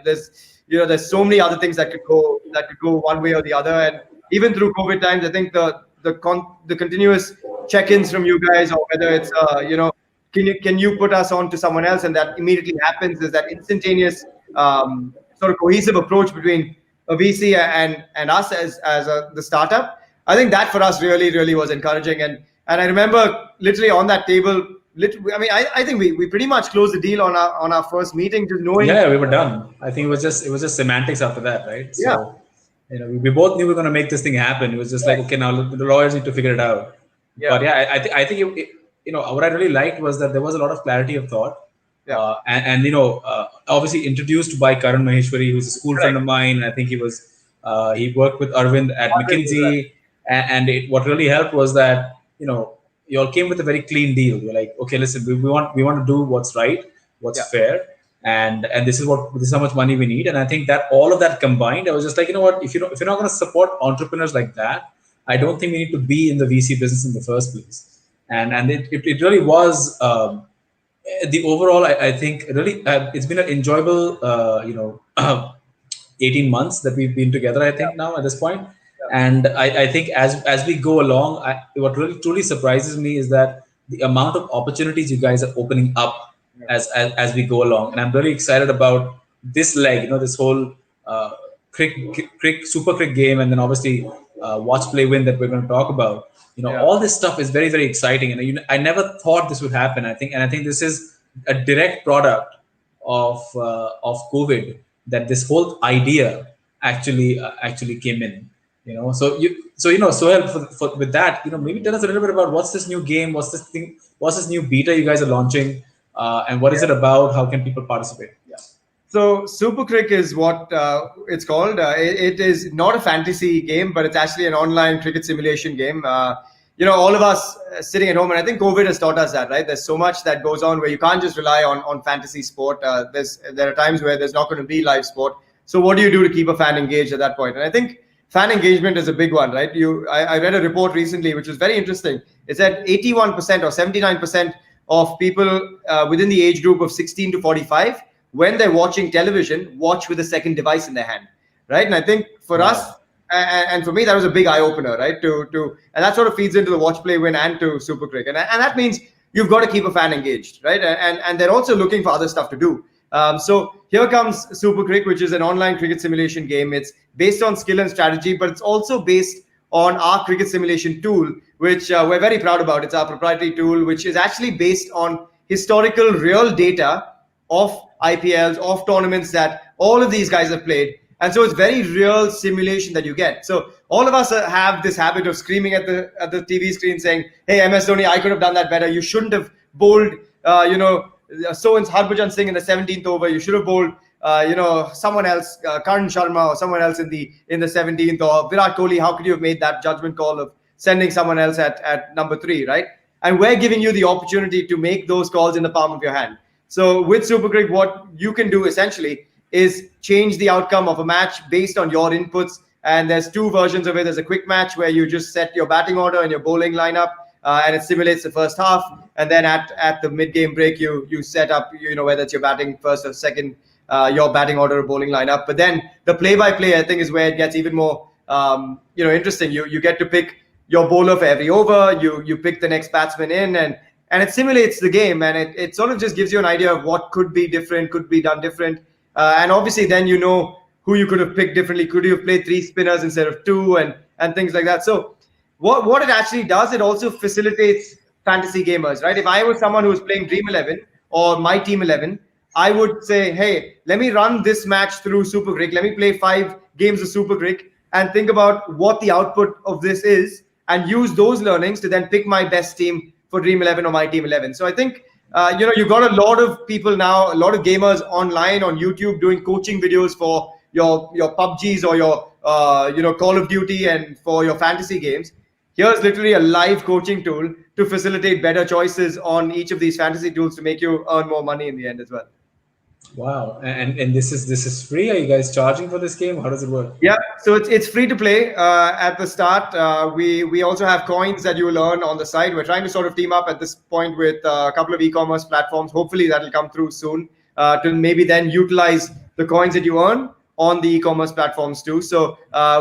There's so many other things that could go one way or the other. And even through COVID times, I think the continuous check-ins from you guys, or whether it's can you put us on to someone else, and that immediately happens, is that instantaneous sort of cohesive approach between a VC and us as the startup. I think that for us really was encouraging. And I remember literally on that table, I think we pretty much closed the deal on our first meeting, just knowing. Yeah, we were done. I think it was just semantics after that, right? So, we both knew we were going to make this thing happen. It was just like, okay, now the lawyers need to figure it out. Yeah. But I think what I really liked was that there was a lot of clarity of thought. Yeah. Obviously introduced by Karan Maheshwari, who's a school friend of mine. I think he worked with Arvind at McKinsey, and what really helped was that you all came with a very clean deal. You're like, okay, listen, we want to do what's right, what's fair, and this is how much money we need. And I think that all of that combined, I was just like, you know what, if you're not going to support entrepreneurs like that, I don't think we need to be in the VC business in the first place. And it really was the overall. I think really it's been an enjoyable 18 months that we've been together. I think now at this point. And I think as we go along, what really truly surprises me is that the amount of opportunities you guys are opening up as we go along. And I'm really excited about this leg, this whole super crick game, and then obviously watch play win that we're going to talk about. All this stuff is very, very exciting. And I never thought this would happen. I think this is a direct product of COVID, that this whole idea actually came in. Suhail, with that, maybe tell us a little bit about what's this new game, what's this new beta you guys are launching, and what is it about? How can people participate? Yeah. So Super Crick is what it's called. It is not a fantasy game, but it's actually an online cricket simulation game. All of us sitting at home, and I think COVID has taught us that, right? There's so much that goes on where you can't just rely on fantasy sport. There are times where there's not going to be live sport. So what do you do to keep a fan engaged at that point? And I think fan engagement is a big one, right? I read a report recently, which was very interesting. It said 81% or 79% of people within the age group of 16 to 45, when they're watching television, watch with a second device in their hand, right? And I think for us, and for me, that was a big eye opener, right? And that sort of feeds into the watch, play, win, and to Super Crick, and that means you've got to keep a fan engaged, right? And they're also looking for other stuff to do. So here comes Super Crick, which is an online cricket simulation game. It's based on skill and strategy, but it's also based on our cricket simulation tool, which we're very proud about. It's our proprietary tool, which is actually based on historical real data of IPLs, of tournaments that all of these guys have played. And so it's very real simulation that you get. So all of us have this habit of screaming at the TV screen saying, hey, MS Dhoni, I could have done that better. You shouldn't have bowled, so-and-so Harbhajan Singh in the 17th over. You should have bowled, someone else, Karan Sharma or someone else in the 17th, or Virat Kohli. How could you have made that judgment call of sending someone else at number 3, right? And we're giving you the opportunity to make those calls in the palm of your hand. So with Super Crick, what you can do essentially is change the outcome of a match based on your inputs. And there's 2 versions of it. There's a quick match where you just set your batting order and your bowling lineup, and it simulates the first half. And then at the mid-game break, you set up, whether it's your batting first or second, your batting order or bowling lineup. But then the play-by-play, I think, is where it gets even more, interesting. You get to pick your bowler for every over. You pick the next batsman in, and it simulates the game, and it sort of just gives you an idea of what could be different, could be done different. And obviously then who you could have picked differently. Could you have played 3 spinners instead of 2 and things like that? So what it actually does, it also facilitates fantasy gamers, right? If I was someone who was playing Dream 11 or My Team 11, I would say, hey, let me run this match through Super Crick. Let me play 5 games of Super Crick and think about what the output of this is, and use those learnings to then pick my best team for Dream 11 or My Team 11. So I think you've got a lot of people now, a lot of gamers online on YouTube doing coaching videos for your PUBGs or your Call of Duty and for your fantasy games. Here's literally a live coaching tool to facilitate better choices on each of these fantasy tools to make you earn more money in the end as well. Wow. And this is free? Are you guys charging for this game? How does it work? Yeah, so it's free to play at the start. We also have coins that you will earn on the side. We're trying to sort of team up at this point with a couple of e-commerce platforms. Hopefully that'll come through soon to maybe then utilize the coins that you earn on the e-commerce platforms too. So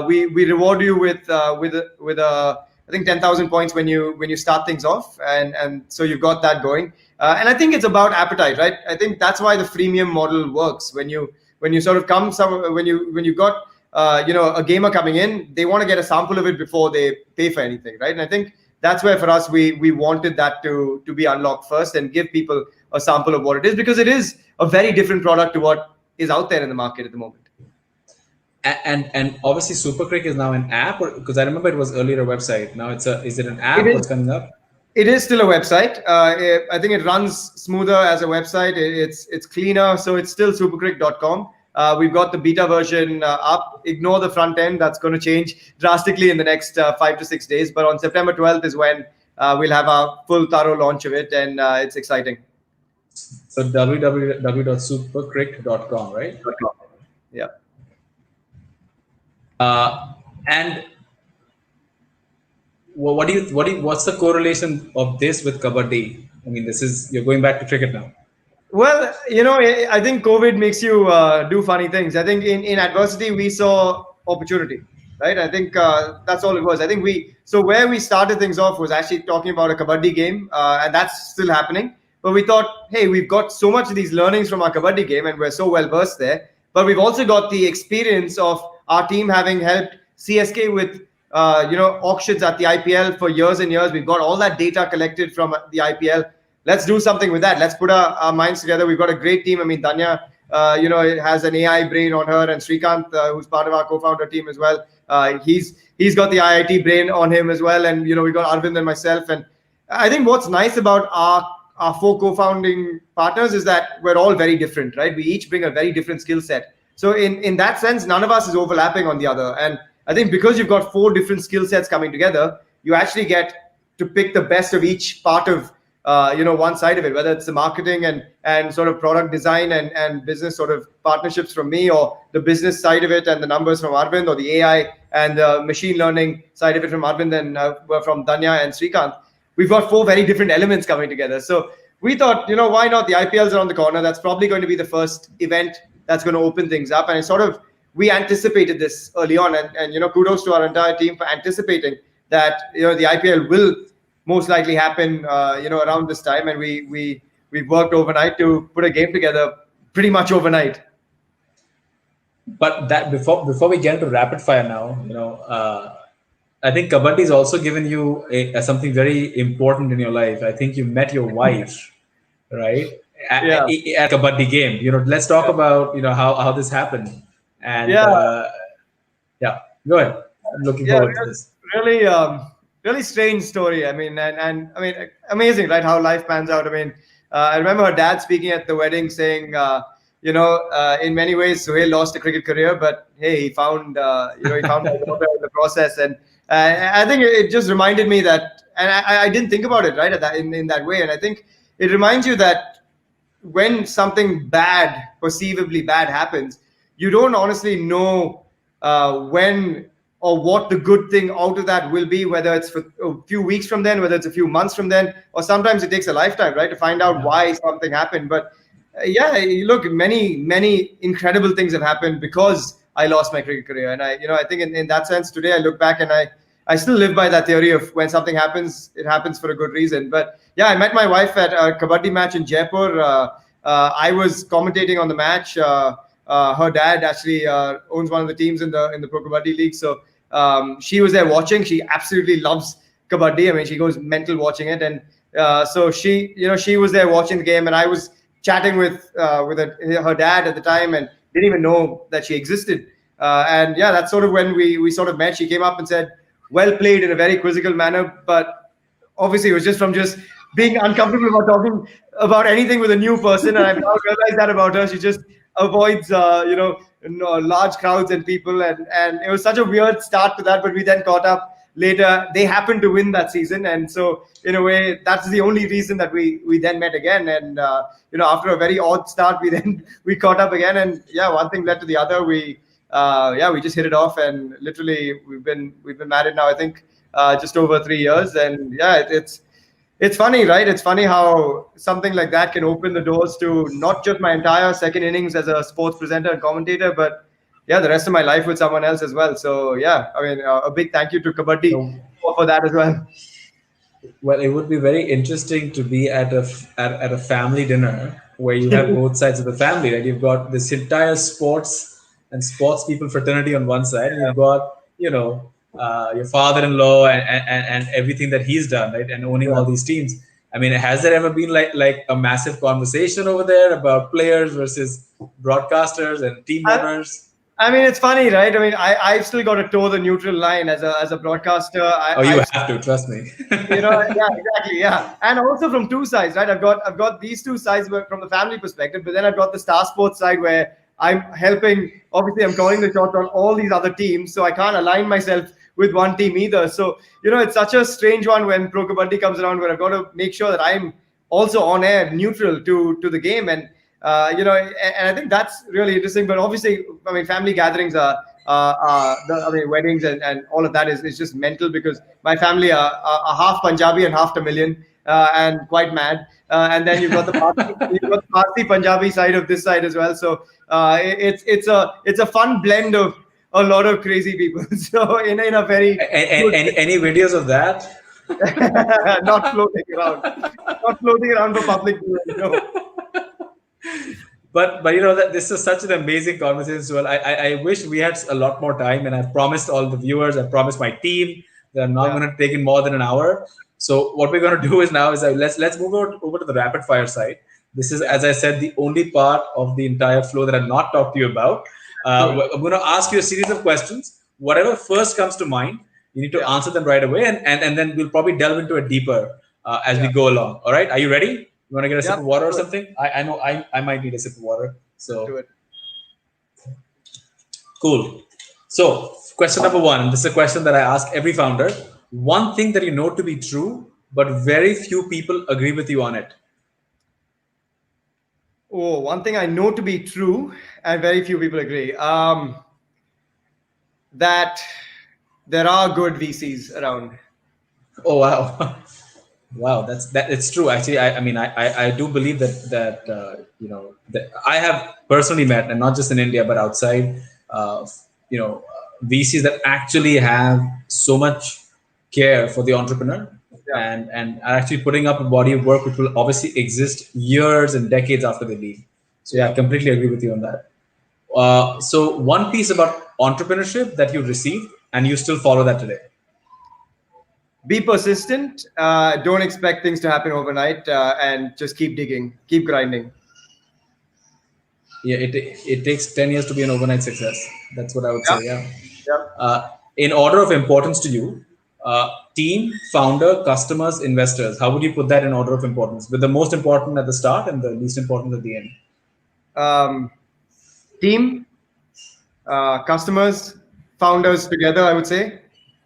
we reward you with I think 10,000 points when you start things off, and so you've got that going. And I think it's about appetite, right? I think that's why the freemium model works. When you sort of come when you got a gamer coming in, they want to get a sample of it before they pay for anything, right? And I think that's where for us we wanted that to be unlocked first and give people a sample of what it is, because it is a very different product to what is out there in the market at the moment. And obviously Supercrick is now an app, because I remember it was earlier a website. Now is it an app? What's coming up? It is still a website. I think it runs smoother as a website. It's cleaner, so it's still supercrick.com. We've got the beta version up. Ignore the front end. That's going to change drastically in the next 5 to 6 days. But on September 12th is when we'll have our full thorough launch of it, and it's exciting. So www.supercrick.com, right? Yeah. And what's the correlation of this with Kabaddi? I mean, you're going back to cricket now. Well, I think COVID makes you do funny things. I think in adversity, we saw opportunity, right? I think that's all it was. I think where we started things off was actually talking about a Kabaddi game, and that's still happening. But we thought, hey, we've got so much of these learnings from our Kabaddi game, and we're so well versed there. But we've also got the experience of our team having helped CSK with auctions at the IPL for years and years. We've got all that data collected from the IPL. Let's do something with that. Let's put our minds together. We've got a great team. I mean, Danya, has an AI brain on her, and Srikanth, who's part of our co-founder team as well. He's got the IIT brain on him as well. And, we've got Arvind and myself. And I think what's nice about our 4 co-founding partners is that we're all very different, right? We each bring a very different skill set. So in that sense, none of us is overlapping on the other. And I think because you've got 4 different skill sets coming together, you actually get to pick the best of each part of one side of it, whether it's the marketing and sort of product design and business sort of partnerships from me, or the business side of it and the numbers from Arvind, or the AI and the machine learning side of it from Arvind and from Danya and Srikanth. We've got 4 very different elements coming together. So we thought, why not? The IPL's around the corner. That's probably going to be the first event that's going to open things up. And it's sort of, we anticipated this early on, and kudos to our entire team for anticipating that the IPL will most likely happen around this time, and we worked overnight to put a game together, pretty much overnight. But that before we get into rapid fire now, I think Kabaddi has also given you something very important in your life. I think you met your wife, right? At Kabaddi game. Let's talk about how this happened. And go ahead. I'm looking forward to this. Really strange story. I mean, and I mean, amazing, right? How life pans out. I mean, I remember her dad speaking at the wedding, saying, in many ways, Suhail lost a cricket career, but hey, he found in the process. And I think it just reminded me that, and I didn't think about it right at that in that way. And I think it reminds you that when something bad, perceivably bad, happens, you don't honestly know when or what the good thing out of that will be, whether it's for a few weeks from then, whether it's a few months from then, or sometimes it takes a lifetime, right, to find out why something happened. But look, many incredible things have happened because I lost my cricket career. And I think in that sense, today I look back and I still live by that theory of when something happens, it happens for a good reason. But I met my wife at a Kabaddi match in Jaipur. I was commentating on the match. Her dad actually owns one of the teams in the Pro Kabaddi League. So she was there watching. She absolutely loves Kabaddi. I mean, she goes mental watching it. And so she was there watching the game, and I was chatting with her dad at the time and didn't even know that she existed. And that's sort of when we sort of met. She came up and said, well played, in a very quizzical manner. But obviously it was just from being uncomfortable about talking about anything with a new person. And I've now realized that about her. She just avoids, large crowds and people. And it was such a weird start to that. But we then caught up later, they happened to win that season. And so, in a way, that's the only reason that we then met again. And, after a very odd start, we caught up again. And yeah, one thing led to the other. We just hit it off. And literally, we've been married now, I think, just over 3 years. And yeah, it's funny, right? It's funny how something like that can open the doors to not just my entire second innings as a sports presenter and commentator, but yeah, the rest of my life with someone else as well. So yeah, I mean, a big thank you to Kabaddi for that as well. Well, it would be very interesting to be at a family dinner where you have both sides of the family, right? You've got this entire sports and sports people fraternity on one side, and you've got, your father-in-law and everything that he's done, right? And owning all these teams. I mean, has there ever been like a massive conversation over there about players versus broadcasters and team owners? I mean, it's funny, right? I mean, I've still got to toe the neutral line as a broadcaster. You have to, trust me. Yeah, exactly, yeah. And also from two sides, right? I've got these two sides from the family perspective, but then I've got the Star Sports side where I'm helping. Obviously, I'm calling the shots on all these other teams, so I can't align myself with one team either. So, it's such a strange one when Pro Kabaddi comes around, where I've got to make sure that I'm also on air, neutral to the game. And, and I think that's really interesting. But obviously, I mean, family gatherings weddings and all of that is just mental, because my family are half Punjabi and half Tamilian, and quite mad. And then you've got the Parsi Punjabi side of this side as well. So it's a fun blend of a lot of crazy people. So in a very any videos of that? Not floating around for public viewing. But that this is such an amazing conversation. So I wish we had a lot more time, and I've promised all the viewers, I've promised my team that I'm not going to take in more than an hour. So what we're going to do is let's move over to the rapid fire side. This is, as I said, the only part of the entire flow that I've not talked to you about. I'm going to ask you a series of questions. Whatever first comes to mind, you need to answer them right away, and then we'll probably delve into it deeper as we go along. All right? Are you ready? You want to get a sip of water or something? I know I might need a sip of water. So do it. Cool. So question number one. This is a question that I ask every founder. One thing that you know to be true, but very few people agree with you on it. Oh, one thing I know to be true and very few people agree. That there are good VCs around. Oh, wow. Wow, it's true. Actually, I do believe that that I have personally met, and not just in India, but outside, VCs that actually have so much care for the entrepreneur and are actually putting up a body of work which will obviously exist years and decades after they leave. So yeah, I completely agree with you on that. So one piece about entrepreneurship that you received and you still follow that today. Be persistent. Don't expect things to happen overnight, and just keep digging, keep grinding. Yeah, it takes 10 years to be an overnight success. That's what I would say. Yeah. In order of importance to you, team, founder, customers, investors. How would you put that in order of importance? With the most important at the start and the least important at the end. Team, customers, founders together, I would say.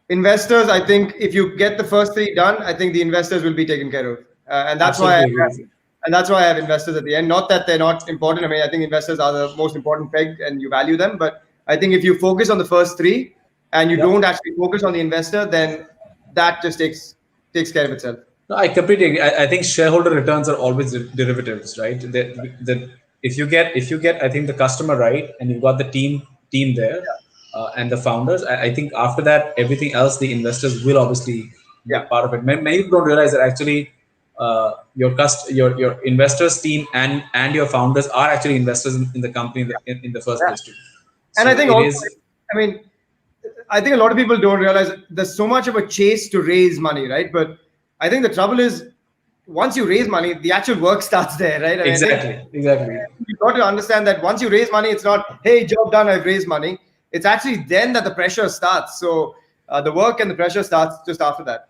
Investors, I think if you get the first three done, I think the investors will be taken care of, and that's why I have investors at the end. Not that they're not important. I mean, I think investors are the most important peg, and you value them. But I think if you focus on the first three and you don't actually focus on the investor, then that just takes care of itself. No, I completely agree. I think shareholder returns are always derivatives, right? If you get, I think the customer right, and you've got the team there. And the founders, I think after that, everything else, the investors will obviously be part of it. Many people don't realize that actually your investors team and your founders are actually investors in the company in the first place too. And I think I think a lot of people don't realize that there's so much of a chase to raise money, right? But I think the trouble is, once you raise money, the actual work starts there, right? Exactly. You've got to understand that once you raise money, it's not, hey, job done, I've raised money. It's actually then that the pressure starts. So the work and the pressure starts just after that.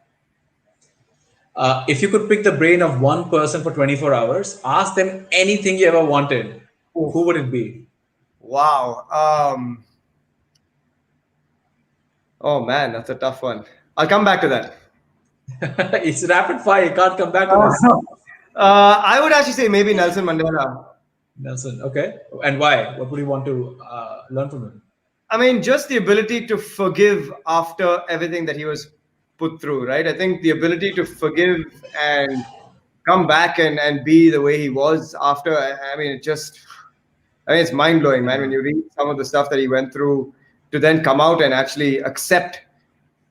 If you could pick the brain of one person for 24 hours, ask them anything you ever wanted, who would it be? Wow. Oh man, that's a tough one. I'll come back to that. It's rapid fire. You can't come back to this. I would actually say maybe Nelson Mandela. Nelson, okay. And why? What would you want to learn from him? I mean, just the ability to forgive after everything that he was put through, right? I think the ability to forgive and come back and be the way he was after, I mean, it's mind-blowing, man, when you read some of the stuff that he went through to then come out and actually accept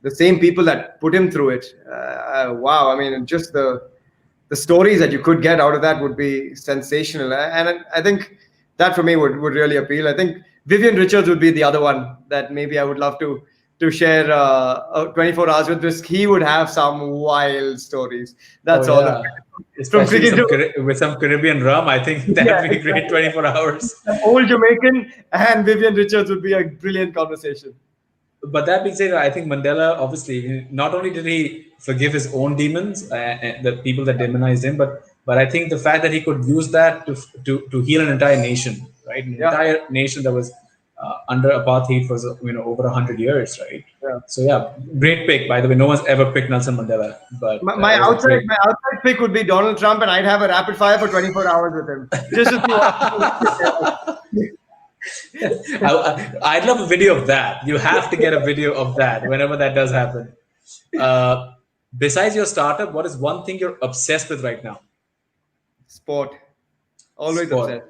the same people that put him through it. Wow, I mean, just the stories that you could get out of that would be sensational. And I think that for me would really appeal. I think Vivian Richards would be the other one that maybe I would love to share 24 hours with. This he would have some wild stories. That's all. From cricket with some Caribbean rum, I think that would be great 24 hours. Old Jamaican and Vivian Richards would be a brilliant conversation. But that being said, I think Mandela, obviously, not only did he forgive his own demons, the people that demonized him, but I think the fact that he could use that to heal an entire nation, right? An entire nation that was under apartheid for over 100 years, right? Yeah. So great pick. By the way, no one's ever picked Nelson Mandela. But my outside pick would be Donald Trump, and I'd have a rapid fire for 24 hours with him. Just to I'd love a video of that. You have to get a video of that whenever that does happen. Besides your startup, what is one thing you're obsessed with right now? Sport. Always obsessed.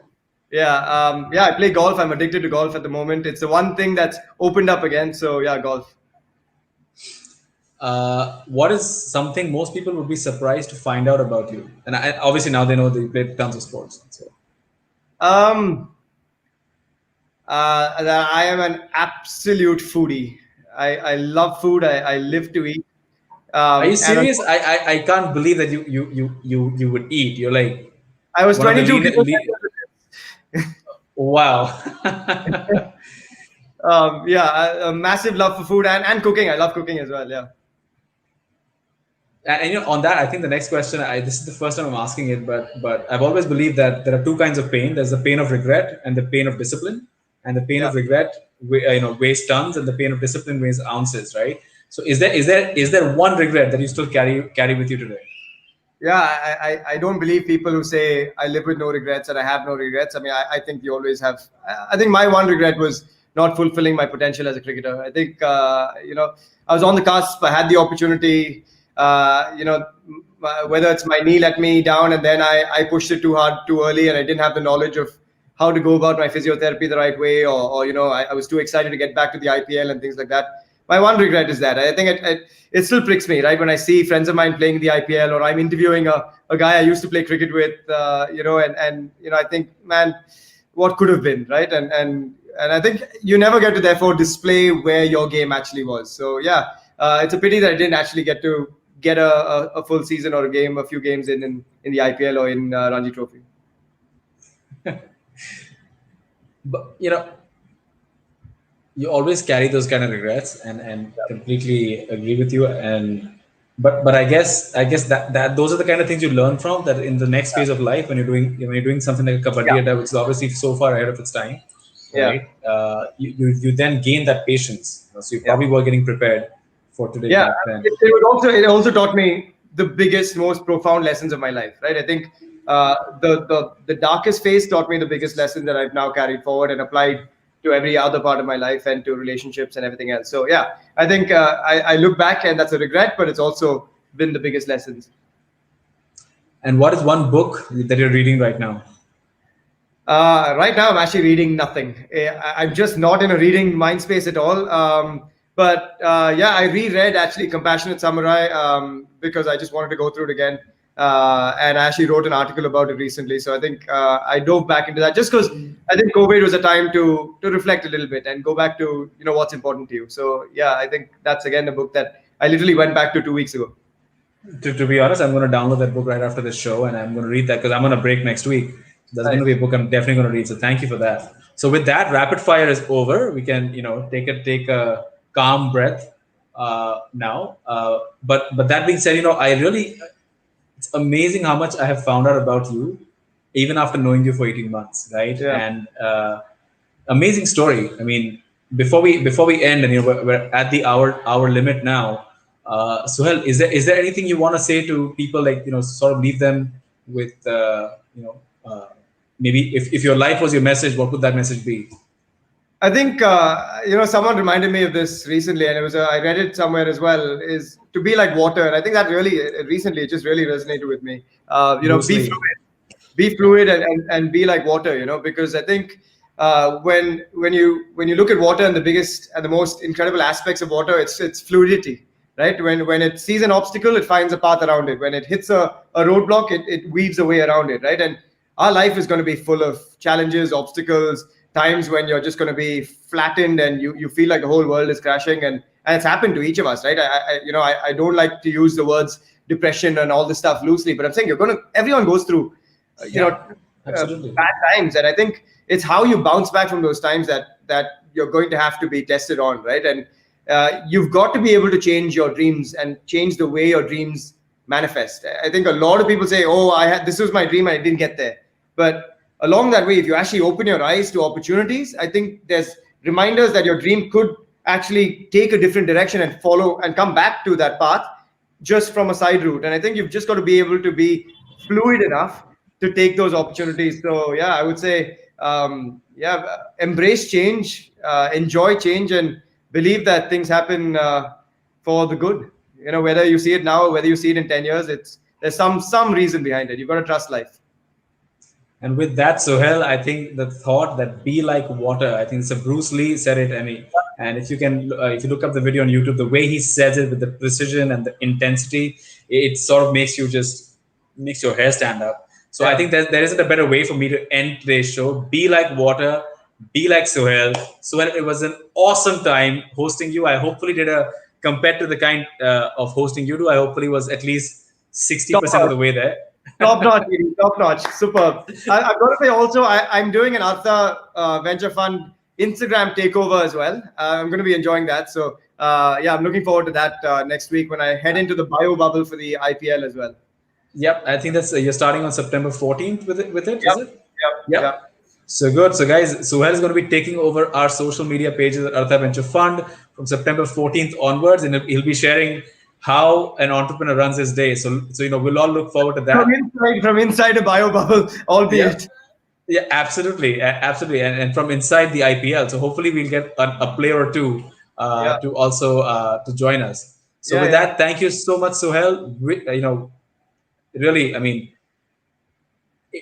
Yeah. I play golf. I'm addicted to golf at the moment. It's the one thing that's opened up again. So golf. What is something most people would be surprised to find out about you? And obviously now they know that you play tons of sports. So. I am an absolute foodie. I love food. I live to eat. Are you serious? I can't believe that you would eat. You're like, I was 22. Wow. A massive love for food and cooking. I love cooking as well. Yeah. And on that, I think the next question, this is the first time I'm asking it, but I've always believed that there are two kinds of pain. There's the pain of regret and the pain of discipline. And the pain of regret, weighs tons, and the pain of discipline weighs ounces, right? So, is there one regret that you still carry with you today? Yeah, I don't believe people who say I live with no regrets and I have no regrets. I mean, I think you always have. I think my one regret was not fulfilling my potential as a cricketer. I think I was on the cusp. I had the opportunity. Whether it's my knee let me down and then I pushed it too hard too early and I didn't have the knowledge of how to go about my physiotherapy the right way, or I was too excited to get back to the IPL and things like that. My one regret is that I think it still pricks me, right? When I see friends of mine playing the IPL, or I'm interviewing a guy I used to play cricket with, I think, man, what could have been, right? And I think you never get to therefore display where your game actually was. So it's a pity that I didn't actually get to get a full season or a few games in the IPL or in Ranji Trophy. But you always carry those kind of regrets, and completely agree with you. But I guess that those are the kind of things you learn from, that in the next phase of life, when you're doing something like Kabaddi Adda, which is obviously so far ahead of its time, right? You then gain that patience. So you probably were getting prepared for today. Yeah, it also taught me the biggest, most profound lessons of my life, right? I think the darkest phase taught me the biggest lesson that I've now carried forward and applied to every other part of my life and to relationships and everything else. So I think I look back and that's a regret, but it's also been the biggest lessons. And what is one book that you're reading right now? Right now, I'm actually reading nothing. I'm just not in a reading mind space at all. I reread actually Compassionate Samurai because I just wanted to go through it again. And I actually wrote an article about it recently. So I think I dove back into that just because I think COVID was a time to reflect a little bit and go back to, what's important to you. So I think that's again a book that I literally went back to 2 weeks ago. To be honest, I'm going to download that book right after this show and I'm going to read that because I'm on a break next week. So that's going to be a book I'm definitely going to read. So thank you for that. So with that, rapid fire is over. We can, take a calm breath now. But that being said, it's amazing how much I have found out about you, even after knowing you for 18 months, right? Yeah. And amazing story. I mean, before we end, and we're at the hour limit now. Suhail, is there anything you want to say to people, like, sort of leave them with, maybe if your life was your message, what would that message be? I think someone reminded me of this recently, and I read it somewhere as well. Is to be like water, and I think that really recently it just really resonated with me. Be fluid, and be like water. Because I think when you look at water, and the biggest and the most incredible aspects of water, it's fluidity, right? When it sees an obstacle, it finds a path around it. When it hits a roadblock, it weaves a way around it, right? And our life is going to be full of challenges, obstacles, times when you're just going to be flattened and you feel like the whole world is crashing, and it's happened to each of us, right? I don't like to use the words depression and all this stuff loosely, but I'm saying everyone goes through bad times, and I think it's how you bounce back from those times that you're going to have to be tested on, right? And you've got to be able to change your dreams and change the way your dreams manifest. I think a lot of people say, this was my dream, I didn't get there. But along that way, if you actually open your eyes to opportunities, I think there's reminders that your dream could actually take a different direction and follow and come back to that path just from a side route. And I think you've just got to be able to be fluid enough to take those opportunities. So yeah, I would say, embrace change, enjoy change, and believe that things happen for the good. Whether you see it now or whether you see it in 10 years, there's some reason behind it. You've got to trust life. And with that, Suhail, I think the thought that be like water, I think it's a Bruce Lee said it, and if you look up the video on YouTube, the way he says it with the precision and the intensity, it sort of makes your hair stand up. So I think there isn't a better way for me to end today's show. Be like water, be like Suhail. Suhail, it was an awesome time hosting you. I hopefully did compared to the kind of hosting you do, I hopefully was at least 60% of the way there. Top notch, superb. I've got to say also, I'm doing an Artha Venture Fund Instagram takeover as well. I'm going to be enjoying that. So I'm looking forward to that next week when I head into the bio bubble for the IPL as well. Yep, I think that's you're starting on September 14th with it. Yep. Is it? Yep. So good. So guys, Suhail is going to be taking over our social media pages at Artha Venture Fund from September 14th onwards, and he'll be sharing how an entrepreneur runs his day. So we'll all look forward to that. From inside a bio bubble, albeit. Yeah, absolutely, and from inside the IPL. So hopefully we'll get a player or two to also to join us. So with that, thank you so much, Suhail. Really, I mean,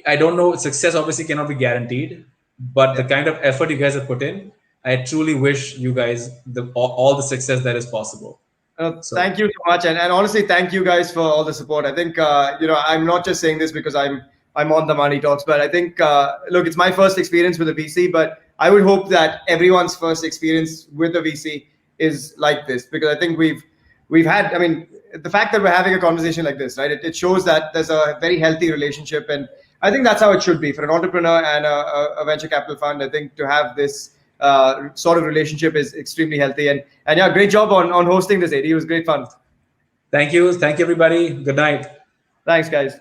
I don't know. Success obviously cannot be guaranteed, but the kind of effort you guys have put in, I truly wish you guys all the success that is possible. Thank you so much, and honestly, thank you guys for all the support. I think I'm not just saying this because I'm on the Money Talks, but I think look, it's my first experience with a VC, but I would hope that everyone's first experience with a VC is like this, because I think we've had. I mean, the fact that we're having a conversation like this, right? It shows that there's a very healthy relationship, and I think that's how it should be for an entrepreneur and a venture capital fund. I think to have this sort of relationship is extremely healthy, and yeah, great job on hosting this, AD. It was great fun. Thank you everybody. Good night. Thanks, guys.